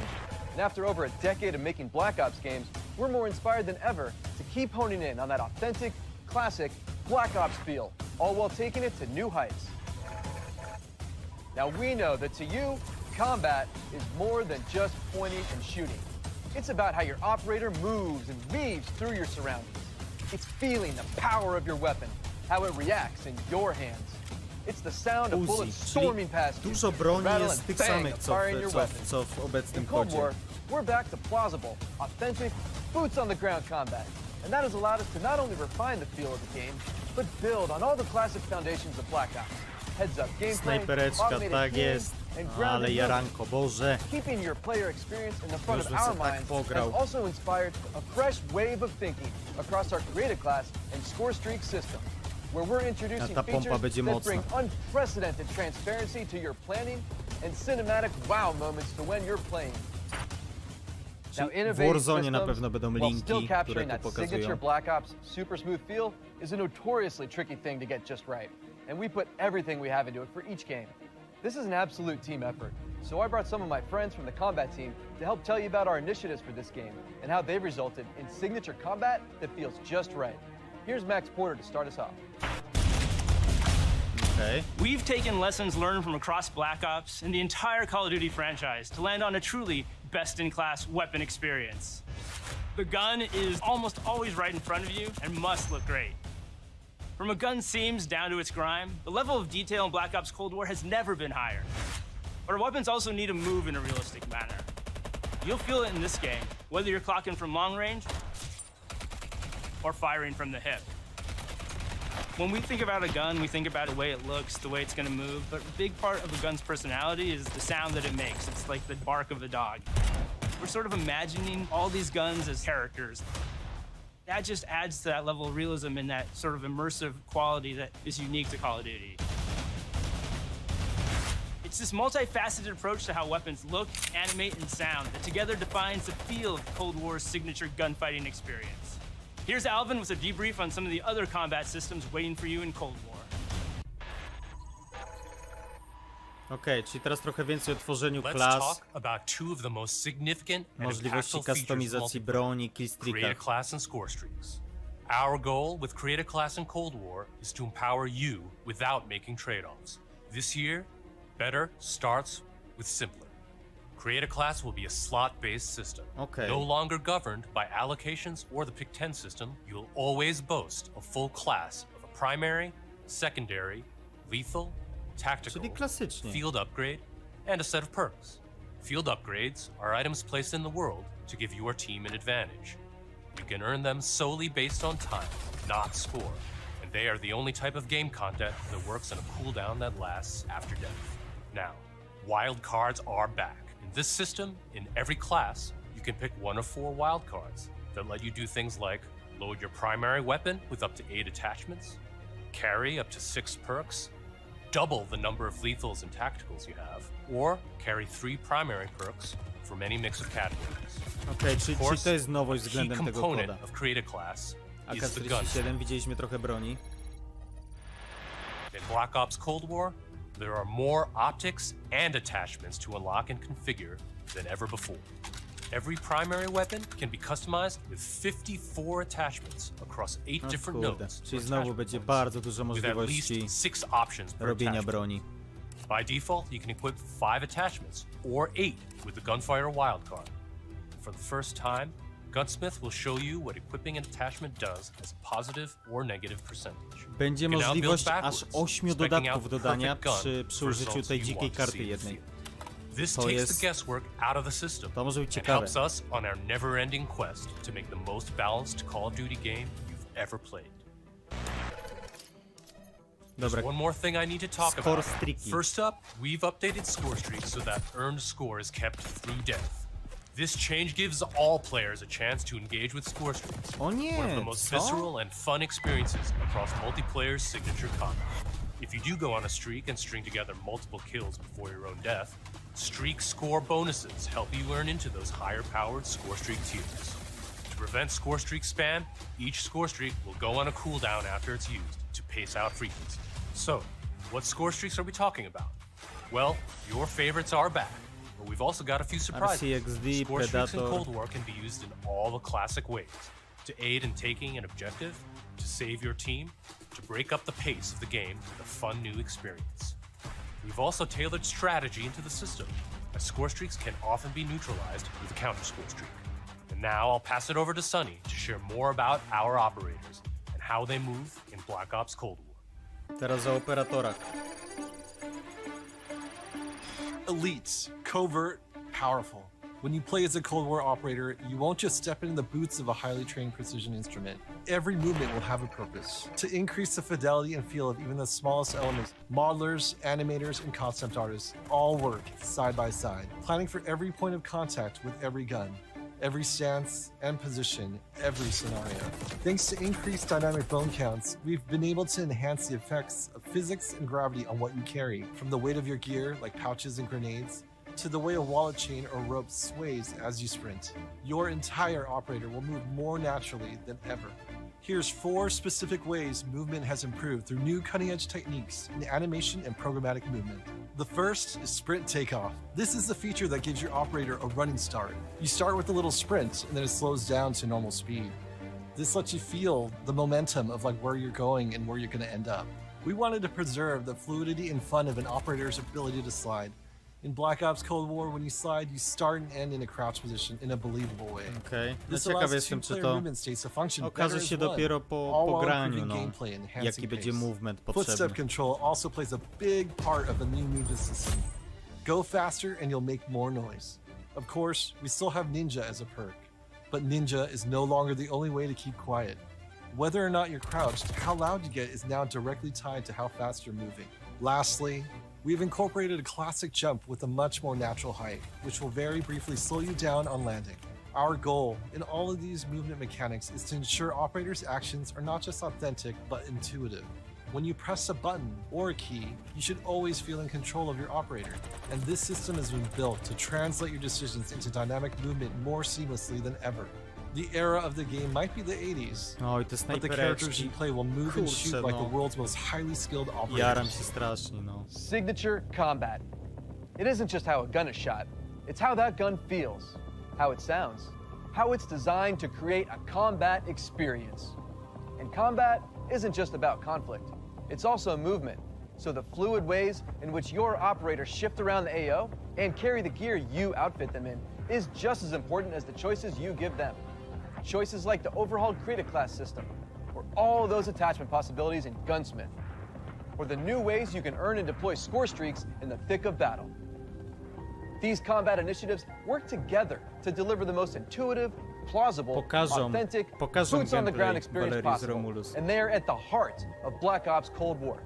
And after over a decade of making Black Ops games, we're more inspired than ever to keep honing in on that authentic, classic Black Ops feel, all while taking it to new heights. Now we know that to you, combat is more than just pointing and shooting. It's about how your operator moves and weaves through your surroundings. It's feeling the power of your weapon, how it reacts in your hands. It's the sound of bullets storming past you, broni rattle jest and tych bang samych, of firing your weapon. co w obecnym In Cold kodzie. War, we're back to plausible, authentic, boots-on-the-ground combat. And that has allowed us to not only refine the feel of the game, but build on all the classic foundations of Black Ops. Heads-up gameplay, Snajpereczka, automated tak healing, jest. and Ale grounded jaranko, Boże. Keeping your player experience in the front Już of bym our se tak minds pograł. has also inspired a fresh wave of thinking across our creative class and Scorestreak system, where we're introducing Ta pompa features będzie that bring mocna. unprecedented transparency to your planning and cinematic wow moments to when you're playing. Now, W innovative Warzone na systems, pewno będą while still linki, które capturing tu that signature pokazują. Black Ops super smooth feel, is a notoriously tricky thing to get just right. And we put everything we have into it for each game. This is an absolute team effort, So I brought some of my friends from the combat team to help tell you about our initiatives for this game and how they've resulted in signature combat that feels just right. Here's Max Porter to start us off. Okay. We've taken lessons learned from across Black Ops and the entire Call of Duty franchise to land on a truly best-in-class weapon experience. The gun is almost always right in front of you and must look great. From a gun's seams down to its grime, the level of detail in Black Ops Cold War has never been higher. But our weapons also need to move in a realistic manner. You'll feel it in this game, whether you're clocking from long range or firing from the hip. When we think about a gun, we think about the way it looks, the way it's gonna move, but a big part of a gun's personality is the sound that it makes. It's like the bark of a dog. We're sort of imagining all these guns as characters. That just adds to that level of realism and that sort of immersive quality that is unique to Call of Duty. It's this multifaceted approach to how weapons look, animate, and sound that together defines the feel of Cold War's signature gunfighting experience. Here's Alvin with a debrief on some of the other combat systems waiting for you in Cold War. Okej, czyli teraz trochę więcej o tworzeniu Let's klas, talk about two of the most significant and możliwości impactful features kustomizacji of broni, Create a killstreakach. class and Scorestreaks. Our goal with Create a Class in Cold War is to empower you without making trade-offs. This year, better starts with simpler. Create a Class will be a slot-based system. Okay. No longer governed by allocations or the Pick 10 system, you'll always boast a full class of a primary, secondary, lethal, tactical, Czyli klasycznie. field upgrade, and a set of perks. Field upgrades are items placed in the world to give your team an advantage. You can earn them solely based on time, not score, and they are the only type of game content that works on a cooldown that lasts after death. Now, wild cards are back. In this system, in every class, you can pick one of 4 wild cards that let you do things like load your primary weapon with up to 8 attachments, carry up to 6 perks, double the number of lethals and tacticals you have, or carry 3 primary perks from any mix of categories. Okej, czyli to jest nowość Key względem tego component koda. of Create a Class is the gun. AK-47, widzieliśmy trochę broni. In Black Ops Cold War, there are more optics and attachments to unlock and configure than ever before. Every primary weapon can be customized with 54 attachments across 8 different Kurde, nodes. czyli znowu będzie bardzo dużo with at least możliwości 6 options per robienia attachment. broni. By default, you can equip 5 attachments, or 8 with the Gunfighter wildcard. For the first time, Gunsmith will show you what equipping an attachment does as a positive or negative percentage. Będzie You can now build możliwość backwards, aż 8 speccing out dodatków the dodania perfect gun przy for użyciu results tej you dzikiej want to karty see in the jednej. field. This To takes jest- the guesswork out of the system To może być and ciekawe. helps us on our never-ending quest to make the most balanced Call of Duty game you've ever played. There's Dobra, one more thing I need to talk about. Scorestreaki. First up, we've updated Scorestreak so that earned score is kept through death. This change gives all players a chance to engage with Scorestreaks, O nie, one of the most co? visceral and fun experiences across multiplayer's signature combat. If you do go on a streak and string together multiple kills before your own death, streak score bonuses help you earn into those higher-powered Scorestreak tiers. To prevent Scorestreak spam, each Scorestreak will go on a cooldown after it's used to pace out frequency. So, what Scorestreaks are we talking about? Well, your favorites are back, but we've also got a few surprises. RCXD, Scorestreaks in Predator. Cold War can be used in all the classic ways: to aid in taking an objective, to save your team, to break up the pace of the game with a fun new experience. We've also tailored strategy into the system, as Scorestreaks can often be neutralized with a counter Scorestreak. And now I'll pass it over to Sunny to share more about our operators and how they move in Black Ops Cold War. Teraz o operatorach. Elites, covert, powerful. When you play as a Cold War operator, you won't just step into the boots of a highly trained precision instrument. Every movement will have a purpose. To increase the fidelity and feel of even the smallest elements, modelers, animators, and concept artists all work side by side, planning for every point of contact with every gun, every stance and position, every scenario. Thanks to increased dynamic bone counts, we've been able to enhance the effects of physics and gravity on what you carry, from the weight of your gear, like pouches and grenades, to the way a wallet chain or rope sways as you sprint. Your entire operator will move more naturally than ever. Here's 4 specific ways movement has improved through new cutting-edge techniques in animation and programmatic movement. The first is sprint takeoff. This is the feature that gives your operator a running start. You start with a little sprint, and then it slows down to normal speed. This lets you feel the momentum of like where you're going and where you're going to end up. We wanted to preserve the fluidity and fun of an operator's ability to slide. In Black Ops Cold War, when you slide, you start and end in a crouch position in a believable way. Okay. No This ciekaw allows jestem, czy 2-player to movement states to function better okaże as się one, dopiero po all while graniu, improving no, gameplay and enhancing jaki będzie pace. movement Footstep potrzebny. control also plays a big part of the new movement system. Go faster and you'll make more noise. Of course, we still have Ninja as a perk, but Ninja is no longer the only way to keep quiet. Whether or not you're crouched, how loud you get is now directly tied to how fast you're moving. Lastly, we've incorporated a classic jump with a much more natural height, which will very briefly slow you down on landing. Our goal in all of these movement mechanics is to ensure operators' actions are not just authentic, but intuitive. When you press a button or a key, you should always feel in control of your operator. And this system has been built to translate your decisions into dynamic movement more seamlessly than ever. The era of the game might be the 80s, Oj, te but the characters you play will move and shoot Kurczę, like the no. world's most highly skilled Jaram operators. się strasznie, no. Signature combat. It isn't just how a gun is shot, it's how that gun feels, how it sounds, how it's designed to create a combat experience. And combat isn't just about conflict, it's also movement. So the fluid ways in which your operators shift around the AO and carry the gear you outfit them in is just as important as the choices you give them. Choices like the overhauled Creative Class system, or all those attachment possibilities in Gunsmith, or the new ways you can earn and deploy score streaks in the thick of battle. These combat initiatives work together to deliver the most intuitive, plausible, authentic, boots-on-the-ground experience Valerii z possible, Romulus. and they're at the heart of Black Ops Cold War.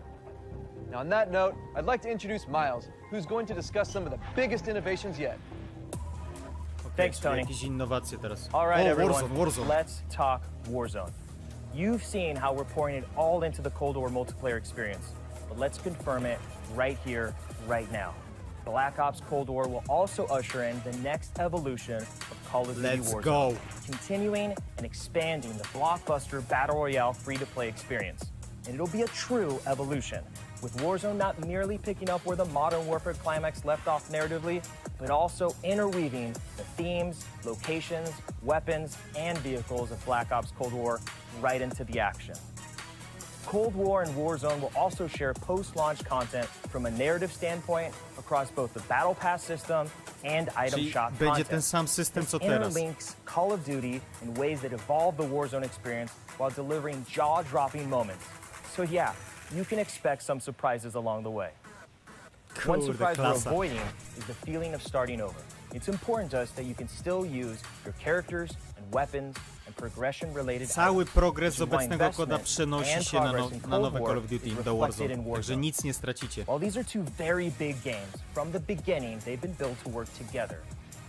Now, on that note, I'd like to introduce Miles, who's going to discuss some of the biggest innovations yet. Thanks, Tony. Jakieś innowacje teraz. All right, O, everyone, Warzone. let's talk Warzone. You've seen how we're pouring it all into the Cold War multiplayer experience, but let's confirm it right here, right now. Black Ops Cold War will also usher in the next evolution of Call of Duty Let's Warzone, go. continuing and expanding the blockbuster Battle Royale free-to-play experience. And it'll be a true evolution, with Warzone not merely picking up where the Modern Warfare climax left off narratively, but also interweaving the themes, locations, weapons, and vehicles of Black Ops Cold War right into the action. Cold War and Warzone will also share post-launch content from a narrative standpoint across both the Battle Pass system and item Czyli shop będzie content. ten sam system This co teraz. interlinks Call of Duty in ways that evolve the Warzone experience while delivering jaw-dropping moments. So yeah, you can expect some surprises along the way. One Kurde, surprise we're klasa. avoiding is the feeling of starting over. It's important to us that you can still use your characters and weapons and progression-related Cały items, progres z which is why obecnego koda investment przenosi and się na, progress in na Cold nowe War Call of Duty is do reflected Warzone, in także Warzone. nic nie stracicie. While these are two very big games, from the beginning, they've been built to work together.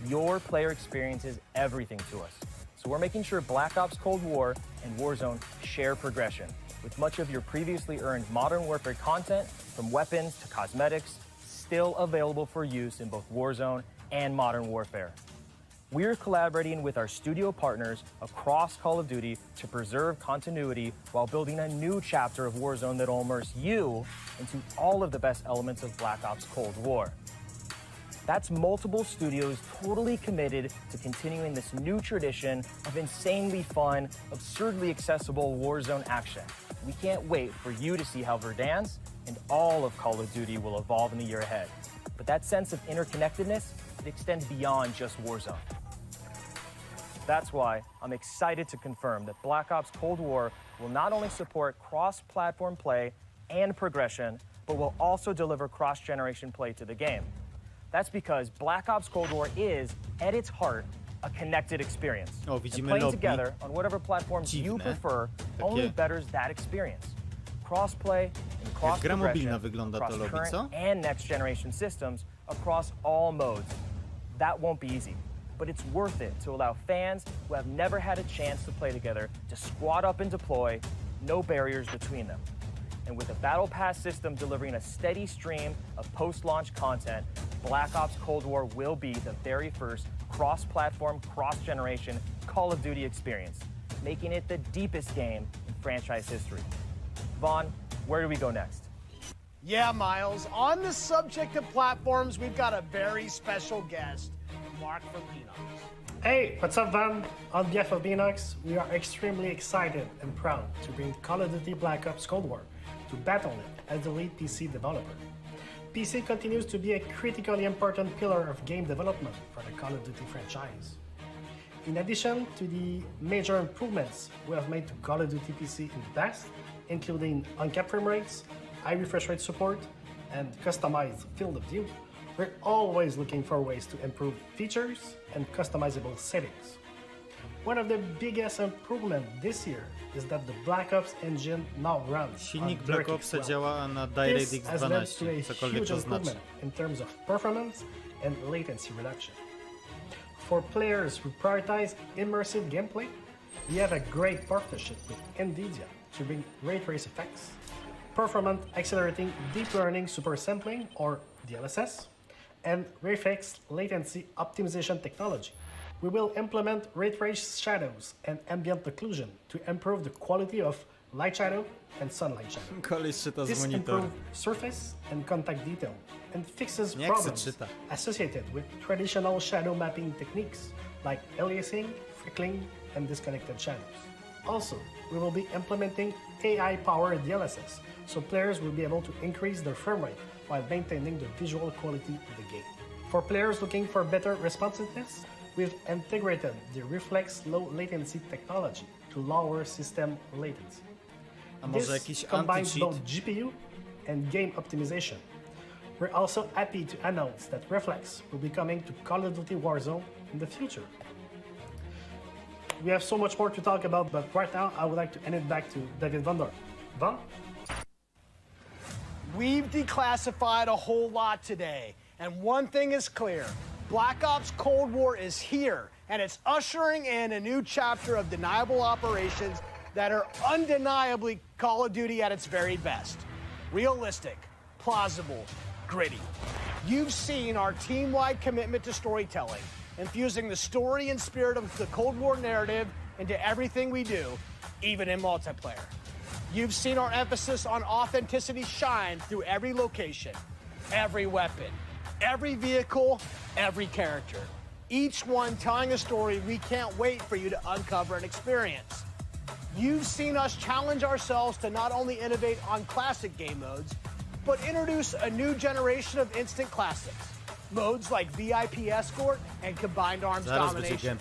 Your player experience is everything to us. So we're making sure Black Ops Cold War and Warzone share progression, with much of your previously earned Modern Warfare content, from weapons to cosmetics, still available for use in both Warzone and Modern Warfare. We're collaborating with our studio partners across Call of Duty to preserve continuity while building a new chapter of Warzone that'll immerse you into all of the best elements of Black Ops Cold War. That's multiple studios totally committed to continuing this new tradition of insanely fun, absurdly accessible Warzone action. We can't wait for you to see how Verdansk and all of Call of Duty will evolve in the year ahead. But that sense of interconnectedness, it extends beyond just Warzone. That's why I'm excited to confirm that Black Ops Cold War will not only support cross-platform play and progression, but will also deliver cross-generation play to the game. That's because Black Ops Cold War is, at its heart, a connected experience. O, And widzimy playing lobby. together on whatever platforms you Dziwne. prefer Takie- only betters that experience. Crossplay and cross gra mobilna progression wygląda across to lobby, current co? and next generation systems across all modes. That won't be easy, but it's worth it to allow fans who have never had a chance to play together to squad up and deploy, no barriers between them. And with the Battle Pass system delivering a steady stream of post-launch content, Black Ops Cold War will be the very first cross-platform, cross-generation Call of Duty experience, making it the deepest game in franchise history. Vaughn, where do we go next? Yeah, Miles. On the subject of platforms, we've got a very special guest, Mark from Beanox. Hey, what's up, Van? On behalf of Beanox, we are extremely excited and proud to bring Call of Duty Black Ops Cold War to Battle.net as the lead PC developer. PC continues to be a critically important pillar of game development for the Call of Duty franchise. In addition to the major improvements we have made to Call of Duty PC in the past, including uncapped frame rates, high refresh rate support, and customized field of view, we're always looking for ways to improve features and customizable settings. One of the biggest improvements this year is that the Black Ops engine now runs Silnik on Black DirectX Opsa działa na DirectX This has led to 12, a cokolwiek huge to znaczy. improvement in terms of performance and latency reduction. For players who prioritize immersive gameplay, we have a great partnership with NVIDIA to bring ray trace effects, performant accelerating deep learning super sampling or DLSS, and RayFX latency optimization technology. We will implement ray trace shadows and ambient occlusion to improve the quality of light shadow and sunlight shadow. Koleś czyta z This monitora. improves surface and contact detail and fixes Jak se problems czyta? associated with traditional shadow mapping techniques like aliasing, freckling, and disconnected shadows. Also, we will be implementing AI-powered DLSS, so players will be able to increase their frame rate while maintaining the visual quality of the game. For players looking for better responsiveness, we've integrated the Reflex low latency technology to lower system latency. A może This jakiś combines anti-cheat? both GPU and game optimization. We're also happy to announce that Reflex will be coming to Call of Duty Warzone in the future. We have so much more to talk about, but right now I would like to hand it back to David Vondor. Von? We've declassified a whole lot today, and one thing is clear. Black Ops Cold War is here, and it's ushering in a new chapter of deniable operations that are undeniably Call of Duty at its very best. Realistic, plausible, gritty. You've seen our team-wide commitment to storytelling, infusing the story and spirit of the Cold War narrative into everything we do, even in multiplayer. You've seen our emphasis on authenticity shine through every location, every weapon, every vehicle, every character. Each one telling a story we can't wait for you to uncover and experience. You've seen us challenge ourselves to not only innovate on classic game modes, but introduce a new generation of instant classics. Modes like VIP Escort and Combined Arms Domination.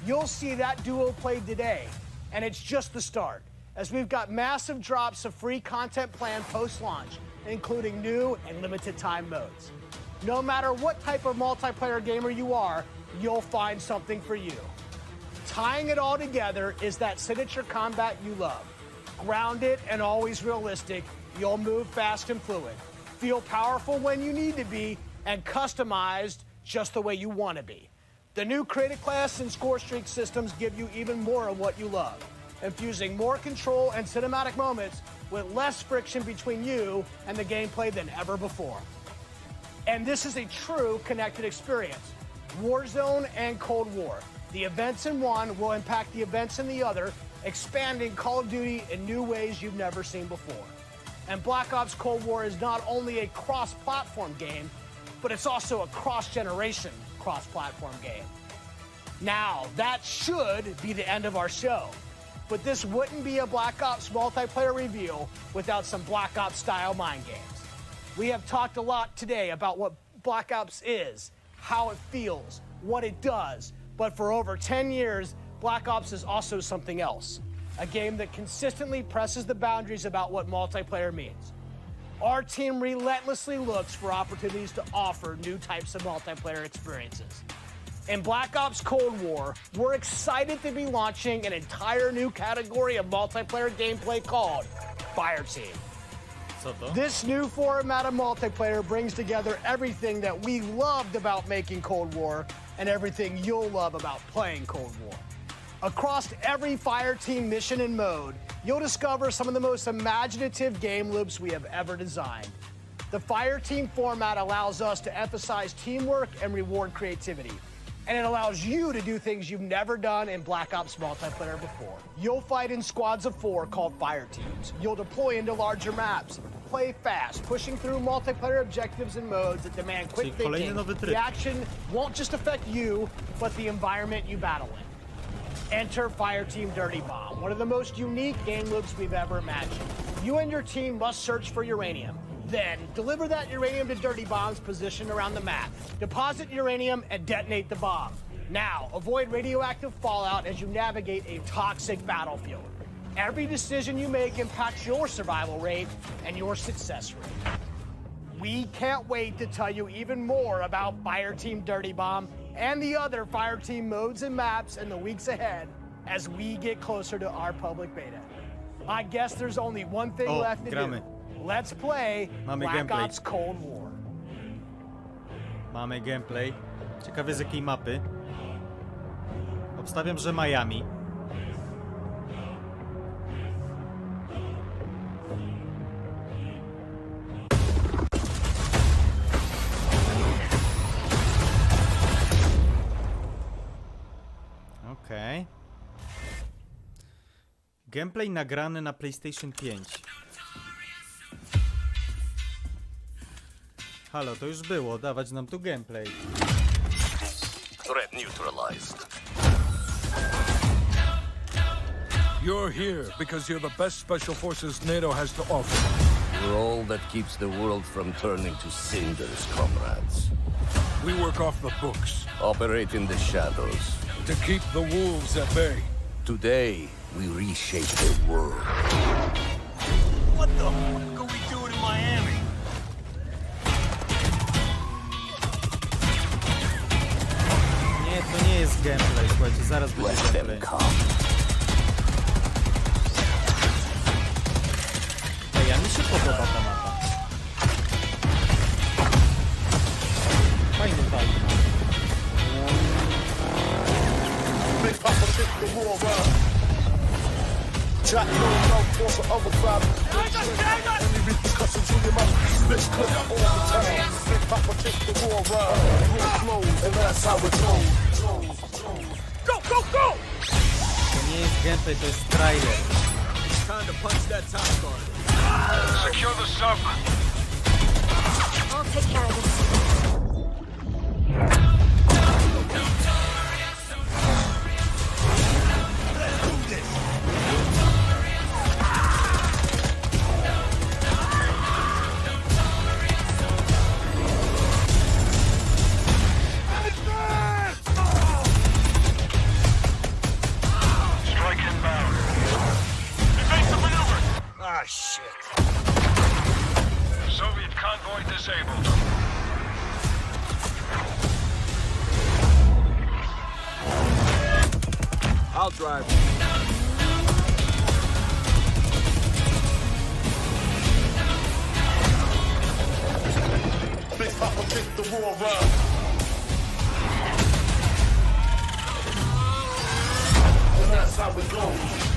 You'll see that duo played today, and it's just the start, as we've got massive drops of free content planned post-launch, including new and limited time modes. No matter what type of multiplayer gamer you are, you'll find something for you. Tying it all together is that signature combat you love. Grounded and always realistic, you'll move fast and fluid, feel powerful when you need to be, and customized just the way you want to be. The new Creative Class and Scorestreak systems give you even more of what you love, infusing more control and cinematic moments with less friction between you and the gameplay than ever before. And this is a true connected experience. Warzone and Cold War. The events in one will impact the events in the other, expanding Call of Duty in new ways you've never seen before. And Black Ops Cold War is not only a cross-platform game, but it's also a cross-generation cross-platform game. Now, that should be the end of our show. But this wouldn't be a Black Ops multiplayer reveal without some Black Ops-style mind games. We have talked a lot today about what Black Ops is, how it feels, what it does, but for over 10 years, Black Ops is also something else. A game that consistently presses the boundaries about what multiplayer means. Our team relentlessly looks for opportunities to offer new types of multiplayer experiences. In Black Ops Cold War, we're excited to be launching an entire new category of multiplayer gameplay called Fire Team. This new format of multiplayer brings together everything that we loved about making Cold War and everything you'll love about playing Cold War. Across every Fire Team mission and mode, you'll discover some of the most imaginative game loops we have ever designed. The Fire Team format allows us to emphasize teamwork and reward creativity. and it allows you to do things you've never done in Black Ops multiplayer before. You'll fight in squads of 4 called fire teams. You'll deploy into larger maps, play fast, pushing through multiplayer objectives and modes that demand quick thinking. The action won't just affect you, but the environment you battle in. Enter Fireteam Dirty Bomb, one of the most unique game loops we've ever imagined. You and your team must search for uranium. Then, deliver that uranium to Dirty Bomb's position around the map. Deposit uranium and detonate the bomb. Now, avoid radioactive fallout as you navigate a toxic battlefield. Every decision you make impacts your survival rate and your success rate. We can't wait to tell you even more about Fireteam Dirty Bomb and the other Fireteam modes and maps in the weeks ahead as we get closer to our public beta. I guess there's only one thing left to do. Let's play Black Ops Cold War. Mamy gameplay. Ciekawe z jakiej mapy. Obstawiam, że Miami. Okej. Gameplay nagrany na PlayStation 5. Halo, to już było. Dawać nam tu gameplay. Threat neutralized. You're here because you're the best special forces NATO has to offer. You're all that keeps the world from turning to cinders, comrades. We work off the books. Operate in the shadows. To keep the wolves at bay. Today, we reshape the world. What the fuck are we doing in Miami? Nie, to nie jest gameplay, słuchajcie, zaraz będzie gameplay. Ej, a mi się podoba ta mapa. Fajny vibe. Big Papa took the war around. Jack no force of overdrive. Any repercussions on your mouth. Spit clip all the time. Big Papa took the war around. War flows, and that's how it goes. Go, go, go! To nie jest gameplay, to jest trailer. Time to punch that top guard. Secure the sub. I'll take care of this. Ah, shit. Soviet convoy disabled. I'll drive. Big Papa took the war around. And that's how it goes.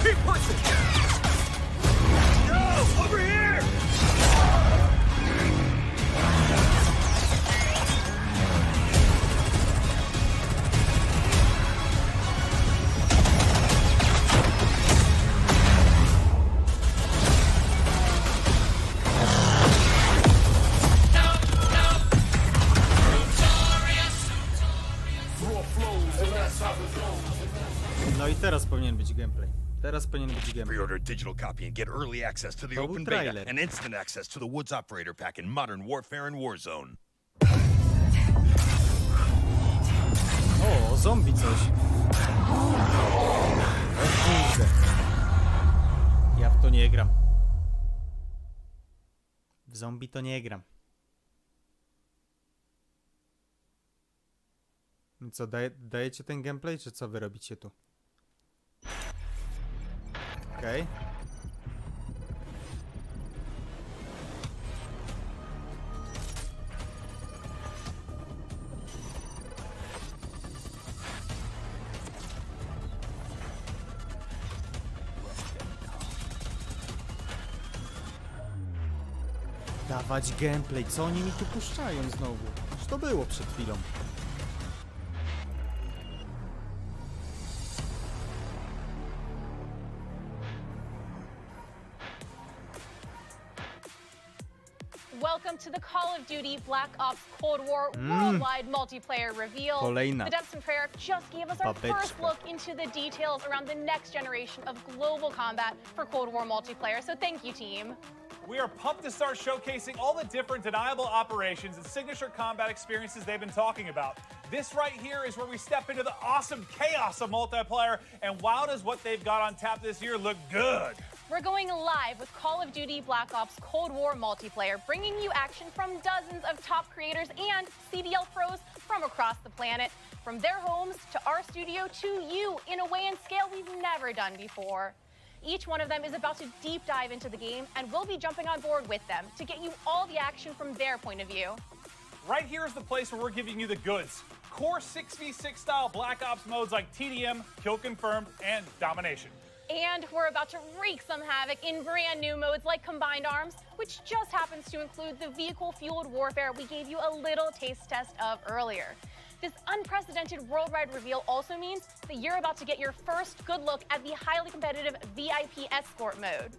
Keep pushing! Yo, over here! No i teraz powinien być gameplay. Teraz powinien być gameplay. Pre-order digital copy and get early access to the open beta and instant access to the Woods Operator Pack in Modern Warfare and Warzone. O, zombie coś. O kurde. Ja w to nie gram. W zombie to nie gram. Co, dajecie ten gameplay, czy co wy robicie tu? Okej. Dawać gameplay, co oni mi tu puszczają znowu? Już to było przed chwilą. Welcome to the Call of Duty Black Ops Cold War worldwide multiplayer reveal. Kolejna The devs from Treyarch just gave us our first look into the details around the next generation of global combat for Cold War multiplayer, so thank you, team. We are pumped to start showcasing all the different Deniable operations and signature combat experiences they've been talking about. This right here is where we step into the awesome chaos of multiplayer, and wow, does what they've got on tap this year look good. We're going live with Call of Duty Black Ops Cold War multiplayer, bringing you action from dozens of top creators and CDL pros from across the planet, from their homes to our studio to you in a way and scale we've never done before. Each one of them is about to deep dive into the game, and we'll be jumping on board with them to get you all the action from their point of view. Right here is the place where we're giving you the goods. Core 6v6 style Black Ops modes like TDM, Kill Confirmed, and Domination. And we're about to wreak some havoc in brand new modes like Combined Arms, which just happens to include the vehicle-fueled warfare we gave you a little taste test of earlier. This unprecedented worldwide reveal also means that you're about to get your first good look at the highly competitive VIP Escort mode.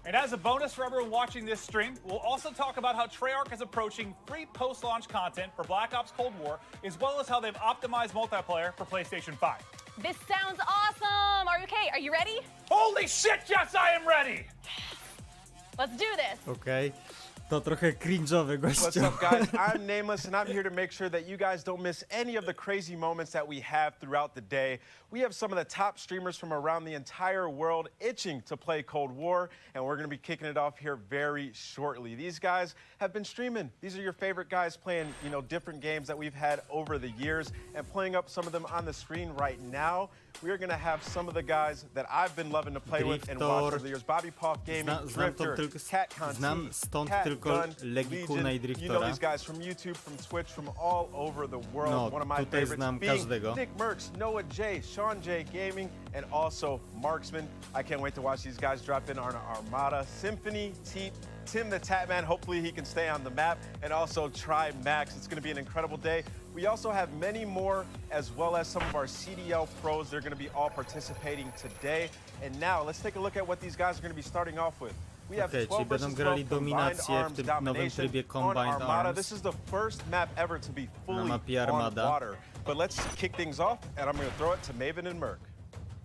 And as a bonus for everyone watching this stream, we'll also talk about how Treyarch is approaching free post-launch content for Black Ops Cold War, as well as how they've optimized multiplayer for PlayStation 5. This sounds awesome! Are you okay? Are you ready? Holy shit, yes, I am ready! Let's do this! Okej. To trochę cringe'owy What's gościu. up, guys? I'm Nameless, and I'm here to make sure that you guys don't miss any of the crazy moments that we have throughout the day. We have some of the top streamers from around the entire world itching to play Cold War, and we're going to be kicking it off here very shortly. These guys have been streaming. These are your favorite guys playing, different games that we've had over the years, and playing up some of them on the screen right now. We are going to have some of the guys that I've been loving to play with and watch over the years. Bobby Puff Gaming, Drifter, Cat Conti, Cat Gun, Legion. You know these guys from YouTube, from Twitch, from all over the world. No, one of my tutaj favorites znam being każdego. Nick Merckx, Noah J, Sean J Gaming, and also Marksman. I can't wait to watch these guys drop in on our Armada. Symphony, Tim the Tatman, hopefully he can stay on the map, and also Try Max. It's going to be an incredible day. We also have many more, as well as some of our CDL pros. They're going to be all participating today. And now, let's take a look at what these guys are going to be starting off with. We have 12 versus 12 combined arms domination on Armada. This is the first map ever to be fully on water. But let's kick things off, and I'm going to throw it to Maven and Merc.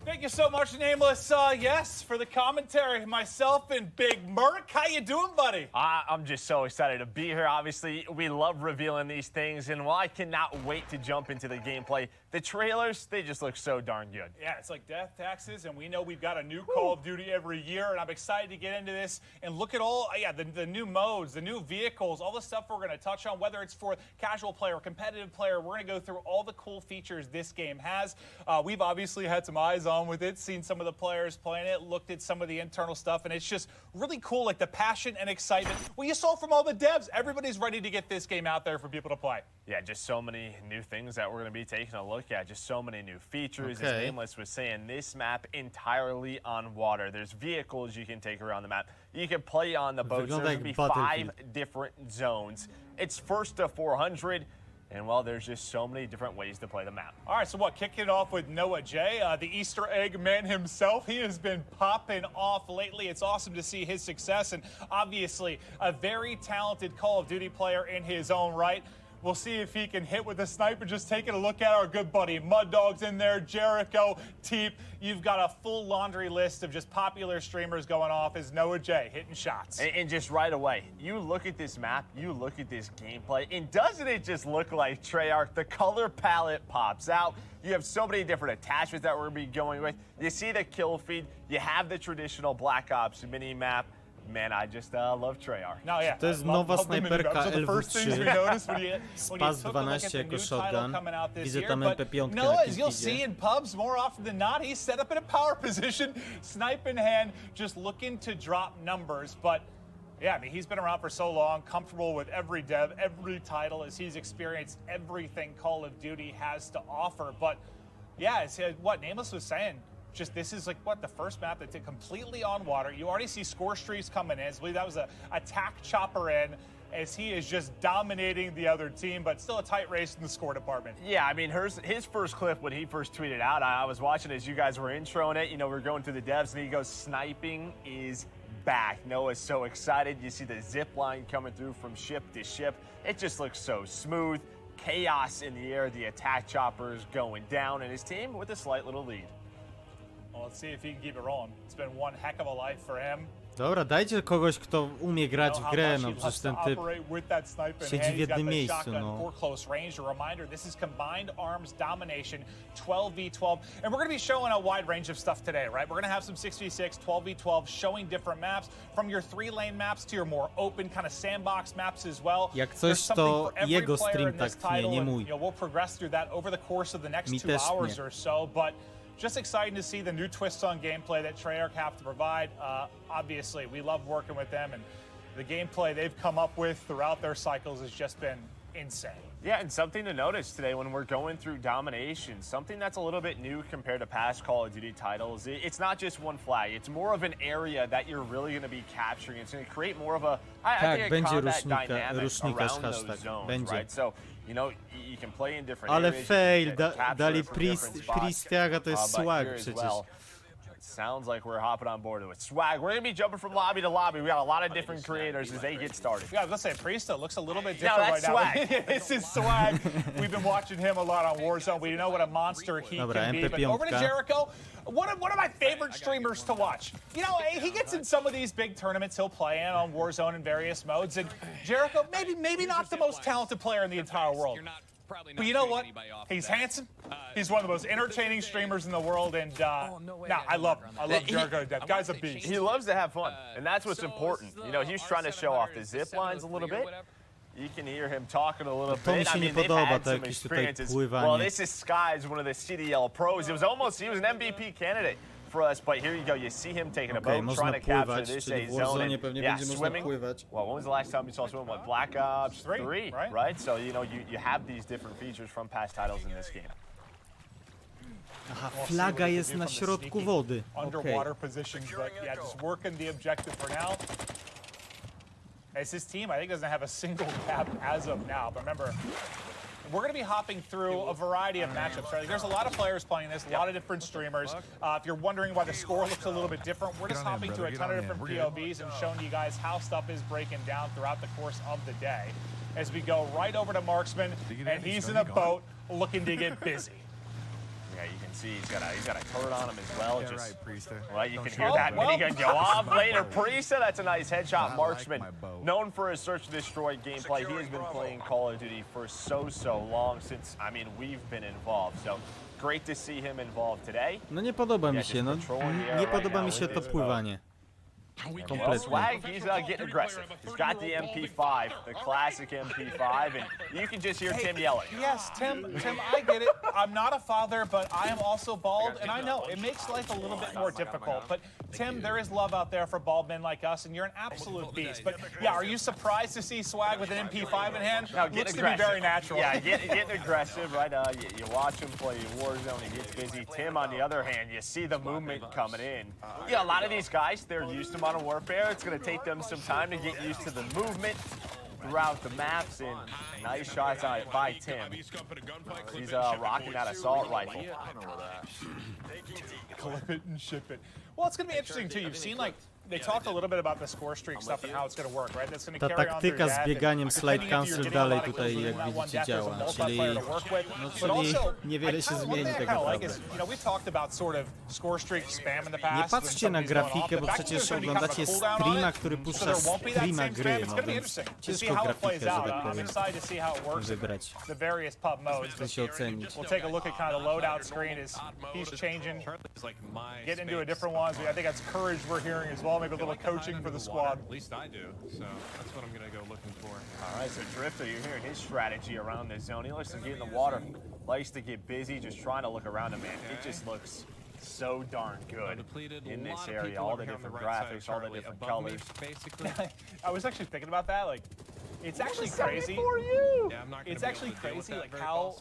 Thank you so much, Nameless. Yes, for the commentary, myself and Big Merc. How you doing, buddy? I'm just so excited to be here. Obviously, we love revealing these things, and while I cannot wait to jump into the gameplay, the trailers, they just look so darn good. Yeah, it's like death taxes, and we know we've got a new Call of Duty every year, and I'm excited to get into this and look at all, the new modes, the new vehicles, all the stuff we're going to touch on, whether it's for casual player or competitive player. We're going to go through all the cool features this game has. We've obviously had some eyes on with it, seen some of the players playing it, looked at some of the internal stuff, and it's just really cool, like the passion and excitement. Well, you saw from all the devs, everybody's ready to get this game out there for people to play. Yeah, just so many new things that we're going to be taking a look at, just so many new features. Okay. As Nameless was saying, this map entirely on water. There's vehicles you can take around the map. You can play on the boats. There's going to be 5 different zones. It's first to 400. And, well, there's just so many different ways to play the map. All right, so kicking it off with Noah J, the Easter egg man himself. He has been popping off lately. It's awesome to see his success, and obviously a very talented Call of Duty player in his own right. We'll see if he can hit with a sniper. Just taking a look at our good buddy Mud Dog's in there, Jericho, Teep. You've got a full laundry list of just popular streamers going off as Noah J hitting shots. And just right away, you look at this map, you look at this gameplay, and doesn't it just look like Treyarch? The color palette pops out. You have so many different attachments that we're going to be going with. You see the kill feed. You have the traditional Black Ops mini map. Man, I just love Treyarch. No, yeah. To jest nowa snajperka LW3. Spas 12 jako shotgun. Widzę tam MP5 Noah, na as you'll see in pubs more often than not, he's set up in a power position, snipe in hand, just looking to drop numbers. But yeah, I mean, he's been around for so long, comfortable with every dev, every title, as he's experienced everything Call of Duty has to offer. But yeah, it's what Nameless was saying. Just this is the first map that's completely on water. You already see Scorestreak coming in. I believe that was a attack chopper in, as he is just dominating the other team, but still a tight race in the score department. Yeah, I mean, his first clip when he first tweeted out, I was watching as you guys were introing it. We're going through the devs, and he goes, sniping is back. Noah's so excited. You see the zip line coming through from ship to ship. It just looks so smooth. Chaos in the air. The attack chopper is going down, and his team with a slight little lead. Well, let's see if he can keep it rolling. It's been one heck of a life for him. Dobra, dajcie kogoś, kto umie grać w grę, no przecież ten typ siedzi w jednym miejscu, no. This is combined arms domination, 12v12, and we're going to be showing a wide range of stuff today, right? We're going to have some 6v6, 12v12, showing different maps, from your 3-lane maps to your more open kind of sandbox maps as well. Jak coś, to jego stream tak tnie, nie mój. We'll progress through that over the course of the next 2 hours or so, but just exciting to see the new twists on gameplay that Treyarch have to provide. Obviously, we love working with them, and the gameplay they've come up with throughout their cycles has just been insane. Yeah, and something to notice today when we're going through domination, something that's a little bit new compared to past Call of Duty titles. It's not just one flag. It's more of an area that you're really going to be capturing. It's going to create more of a, I think, a combat dynamic around those zones, right? So, you know, you can play in different Ale areas. fail, dali Priestiaga, to jest swag przecież. Sounds like we're hopping on board with swag. We're going to be jumping from lobby to lobby. We got a lot of different creators as they get started. Yeah, let's say Priesta looks a little bit different right swag. now. This is swag. We've been watching him a lot on Warzone. We know what a monster he can be. But over to Jericho, one of my favorite streamers to watch. You know, he gets in some of these big tournaments he'll play in on Warzone in various modes. And Jericho, maybe not the most talented player in the entire world. But you know what? He's handsome. He's one of the most entertaining streamers in the world, and I love him. I love Jericho to death. Guy's a beast. He loves to have fun, and that's what's important. You know, he's trying to show off the zip lines a little bit. You can hear him talking a little bit. I mean, they've had some experiences. Well, this is Sky's one of the CDL pros. He was an MVP candidate for us, but here you go. You see him taking a boat, trying to capture this zone. And, yeah, swimming. Well, when was the last time you saw swimming? What, Black Ops 3, right? So, you know, you have these different features from past titles in this game. Aha, flaga jest na środku wody. Underwater positions, but yeah, just working the objective for now. As his team, I think, doesn't have a single cap as of now. But remember, we're going to be hopping through a variety of matchups, right? Like, there's a lot of players playing this, a lot of different streamers. If you're wondering why the score looks a little bit different, we're just hopping through a ton of different POVs and showing you guys how stuff is breaking down throughout the course of the day. As we go right over to Marksman, and he's in a boat looking to get busy. Yeah, you can see he's got a turret on him as well. Right, you can hear that minigun go off later. Priesta, that's a nice headshot. Marksman, known for his search and destroy gameplay. He has been playing Call of Duty for so long since, I mean, we've been involved. So great to see him involved today. No nie podoba mi się, nie podoba mi się to pływanie. Well, Swag, he's getting aggressive. He's got the MP5, the classic MP5, and you can just hear Tim yelling. Yes, Tim, I get it. I'm not a father, but I am also bald, and I know it makes life a little bit more difficult. But Tim, there is love out there for bald men like us, and you're an absolute beast. But yeah, are you surprised to see Swag with an MP5 in hand? No, looks to be very natural. Yeah, getting aggressive, right? You watch him play Warzone, he gets busy. Tim, on the other hand, you see the movement coming in. Yeah, a lot of these guys, they're used to Modern Warfare. It's going to take them some time to get used to the movement throughout the maps, and nice shots by Tim. He's rocking that assault rifle. Clip it and ship it. Well, it's going to be interesting, too. You've seen, like, they talked a little bit about the Scorestreak stuff and how it's going to work, right? That's going to Ta carry on through taktyka z that. bieganiem slide cancel dalej tutaj, jak widzicie, działa, czyli niewiele się zmieni tak naprawdę. Nie patrzcie na grafikę, bo przecież oglądacie streama, który puszcza streama gry, no więc ciężko grafikę, że tak powiem, wybrać, chcę się ocenić. We'll take a look at kind of the loadout screen as he's changing, getting into a different one. So I think that's courage we're hearing as well. Maybe a little coaching for the squad. At least I do, so that's what I'm going to go looking for. All right, so Drifter, you're hearing his strategy around this zone. He likes to get in the water, likes to get busy, just trying to look around him, man. It just looks so darn good in this area. All the different graphics, all the different colors. I was actually thinking about that, like, it's actually crazy. It's actually crazy, like how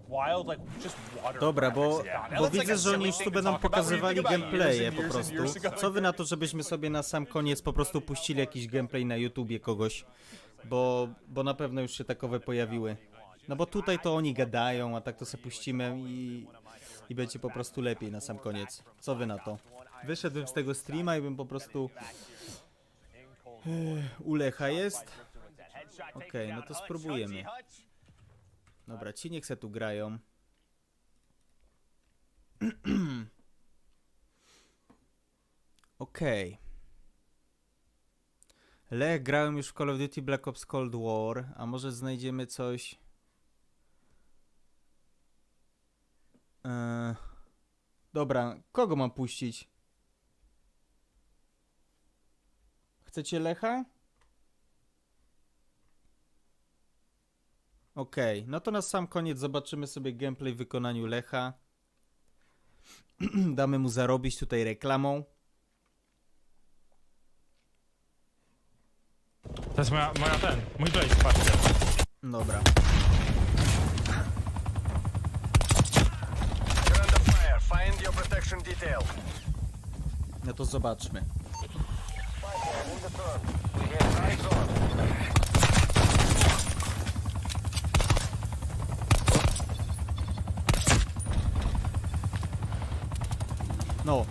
wild, like just water. Dobra, bo widzę, że oni już tu będą pokazywali gameplaye po prostu. Co wy na to, żebyśmy sobie na sam koniec po prostu puścili jakiś gameplay na YouTubie kogoś? Bo na pewno już się takowe pojawiły. No bo tutaj to oni gadają, a tak to sobie puścimy i będzie po prostu lepiej na sam koniec. Co wy na to? Wyszedłem z tego streama i bym po prostu... U Lecha jest. Okej, no to spróbujemy. Dobra, ci niech se tu grają. Okej. Lech, grałem już w Call of Duty Black Ops Cold War, a może znajdziemy coś... Dobra, kogo mam puścić? Chcecie Lecha? Okej, no to na sam koniec zobaczymy sobie gameplay w wykonaniu Lecha. Damy mu zarobić tutaj reklamą. To jest mój place, patrzcie. Dobra. No to zobaczmy. No,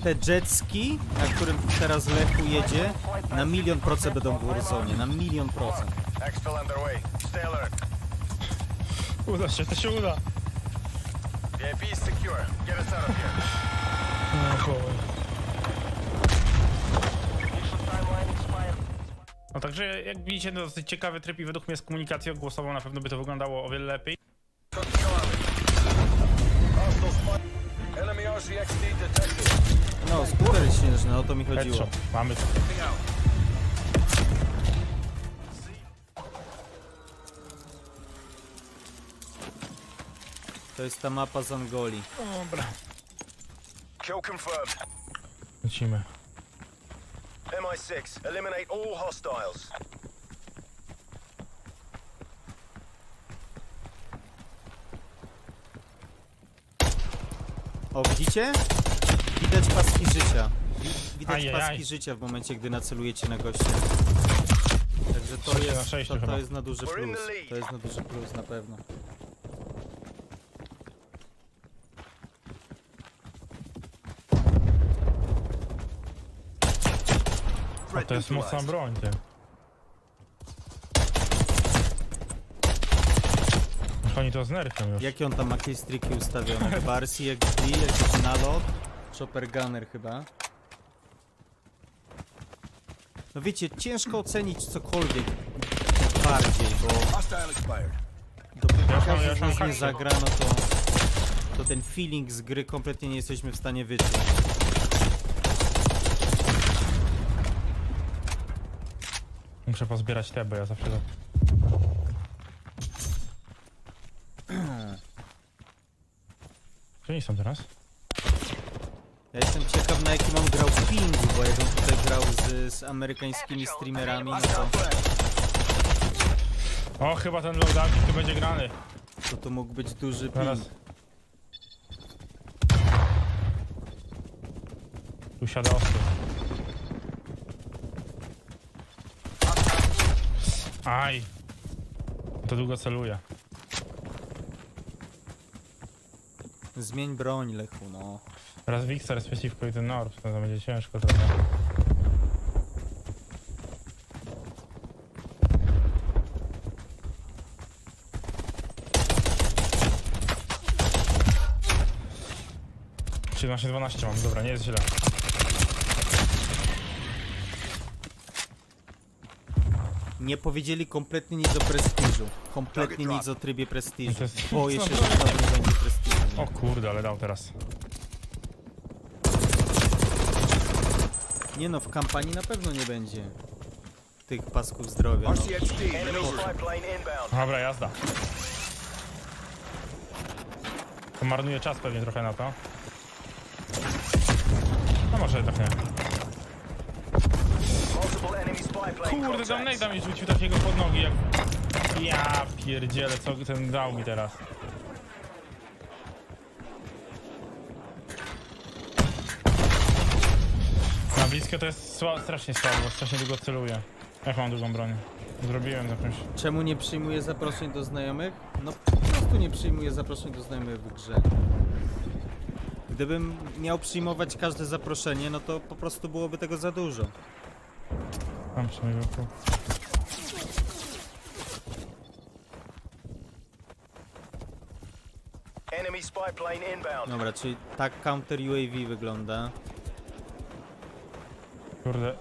te jetski, na którym teraz Lechu jedzie, na 1,000,000% będą w Warzone, na 1,000,000%. Uda się, to się uda. No także jak widzicie, to dosyć ciekawy tryb i według mnie z komunikacją głosową na pewno by to wyglądało o wiele lepiej. No, skuter śnieżny, o to mi chodziło. Headshot. Mamy to. To jest ta mapa z Angolii. Dobra. Lecimy. MI6, eliminate all hostiles. O, widzicie? Widać paski życia. Widać Ajajaj. paski życia w momencie, gdy nacelujecie na gościa. Także to jest, to jest na duży plus. To jest na duży plus na pewno. O, to jest mocna broń, ty. Oni to znerfią już. Jakie on tam ma killstreaki ustawione? Chyba RCXD, jakiś nalot, chopper gunner chyba. No wiecie, ciężko ocenić cokolwiek bardziej, bo dopóki każdy z nas nie zagra, no to ten feeling z gry kompletnie nie jesteśmy w stanie wyczuć. Muszę pozbierać te, bo ja zawsze to... Gdzie oni są teraz? Ja jestem ciekaw, na jaki mam grał pingu, bo jakbym tutaj grał z amerykańskimi streamerami, no to... O, chyba ten loadout tu będzie grany. To mógł być duży Teraz. ping. Tu siada ostro. Aj. To długo celuje. Zmień broń, Lechu, no. Teraz Wixer specjalnie ten Norb, to będzie ciężko trochę. Czy 12 mam, dobra, nie jest źle. Nie powiedzieli kompletnie nic o prestiżu. Kompletnie nic o trybie prestiżu. Boję się, że to będzie prestiżu. O kurde, ale dał teraz. Nie no, w kampanii na pewno nie będzie tych pasków zdrowia. No. Dobra, jazda. To marnuje czas pewnie trochę na to. No może jednak nie. Kurde, tam Nate'a mi rzucił takiego pod nogi jak... Ja pierdzielę, co ten dał mi teraz. Na blisko to jest strasznie słabo, bo strasznie długo celuję. Jak mam długą broń? Zrobiłem jakąś... Czemu nie przyjmuję zaproszeń do znajomych? No po prostu nie przyjmuję zaproszeń do znajomych w grze. Gdybym miał przyjmować każde zaproszenie, no to po prostu byłoby tego za dużo. Mam przynajmniej wokół. Enemy spy plane inbound. Dobra, czyli tak counter UAV wygląda. Kurde.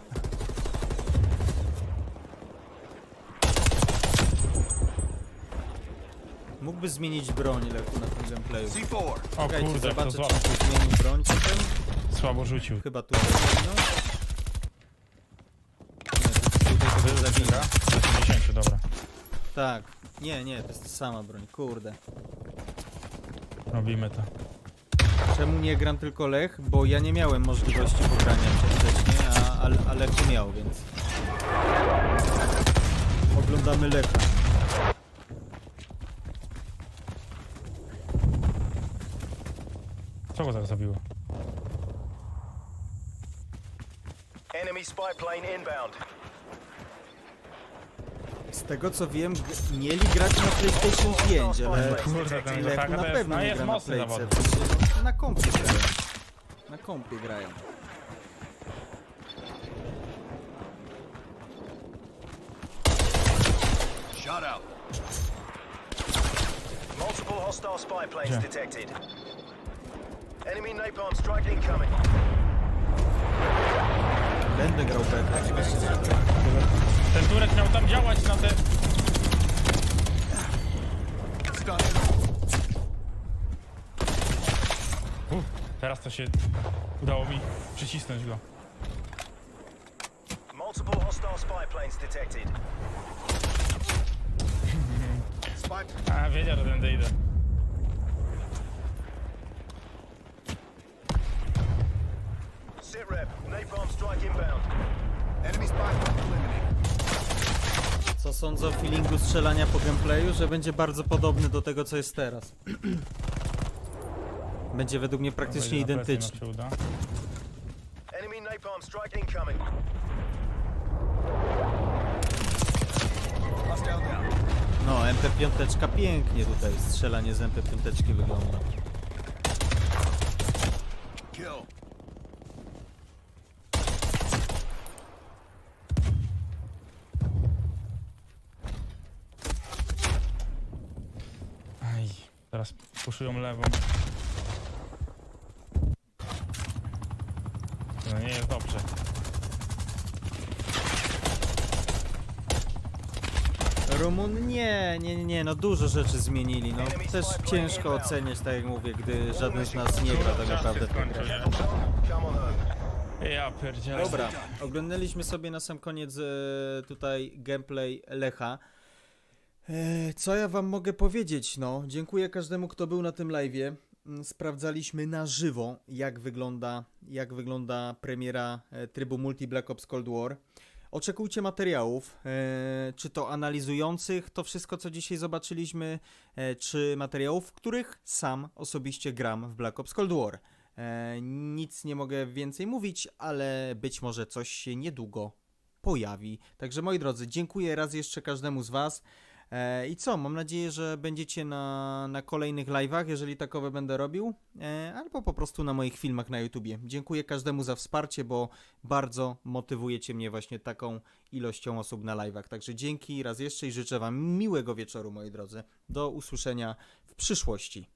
Mógłby zmienić broń Lechu na tym gameplayu. O Czekajcie, kurde, jak to zobaczę, słabo. czy zmienił broń potem. Słabo rzucił. Chyba tutaj no. Nie, to tutaj to zabija. 80, dobra. Tak. Nie, to jest ta sama broń, kurde. Robimy to. Czemu nie gram tylko Lech? Bo ja nie miałem możliwości pogrania wcześniej, a Lech miał, więc... Oglądamy Lecha. Co go tak zabiło? Enemy spy plane inbound. Z tego co wiem, mieli grać na PlayStation 5, ale Kurde, ten Lechu Taka na to jest, pewno no nie jest gra na mocny Playce. zawodnik. Na kompie grają. Na kompie grają. Shut out. Multiple hostile spy planes Gdzie? detected. Enemy napalm strike incoming. Będę grał beta. Ten turek miał tam działać na te... Teraz to się udało mi przycisnąć go. Multiple hostile spy planes detected. A, wiedział, że tędy idę. Sit rep. Napalm strike inbound. Enemy spy plane eliminated. Co sądzę o feelingu strzelania po gameplayu? Że będzie bardzo podobny do tego, co jest teraz. Będzie według mnie praktycznie identyczny. Enemy napalm strike incoming. Hostile down. No, MP5 pięknie tutaj strzelanie z MP5 wygląda. Kill. Aj, teraz puszują lewą. No nie jest dobrze. Rumun nie, no dużo rzeczy zmienili, no też ciężko oceniać, tak jak mówię, gdy żaden z nas nie gra tak naprawdę w tę grę. Ja pierdzielę. Dobra, oglądaliśmy sobie na sam koniec tutaj gameplay Lecha. Co ja wam mogę powiedzieć, no, dziękuję każdemu, kto był na tym live'ie. Sprawdzaliśmy na żywo, jak wygląda premiera trybu Multi Black Ops Cold War. Oczekujcie materiałów, czy to analizujących to wszystko, co dzisiaj zobaczyliśmy, czy materiałów, w których sam osobiście gram w Black Ops Cold War. Nic nie mogę więcej mówić, ale być może coś się niedługo pojawi. Także moi drodzy, dziękuję raz jeszcze każdemu z was. I co, mam nadzieję, że będziecie na kolejnych live'ach, jeżeli takowe będę robił, albo po prostu na moich filmach na YouTubie. Dziękuję każdemu za wsparcie, bo bardzo motywujecie mnie właśnie taką ilością osób na live'ach. Także dzięki raz jeszcze i życzę wam miłego wieczoru, moi drodzy. Do usłyszenia w przyszłości.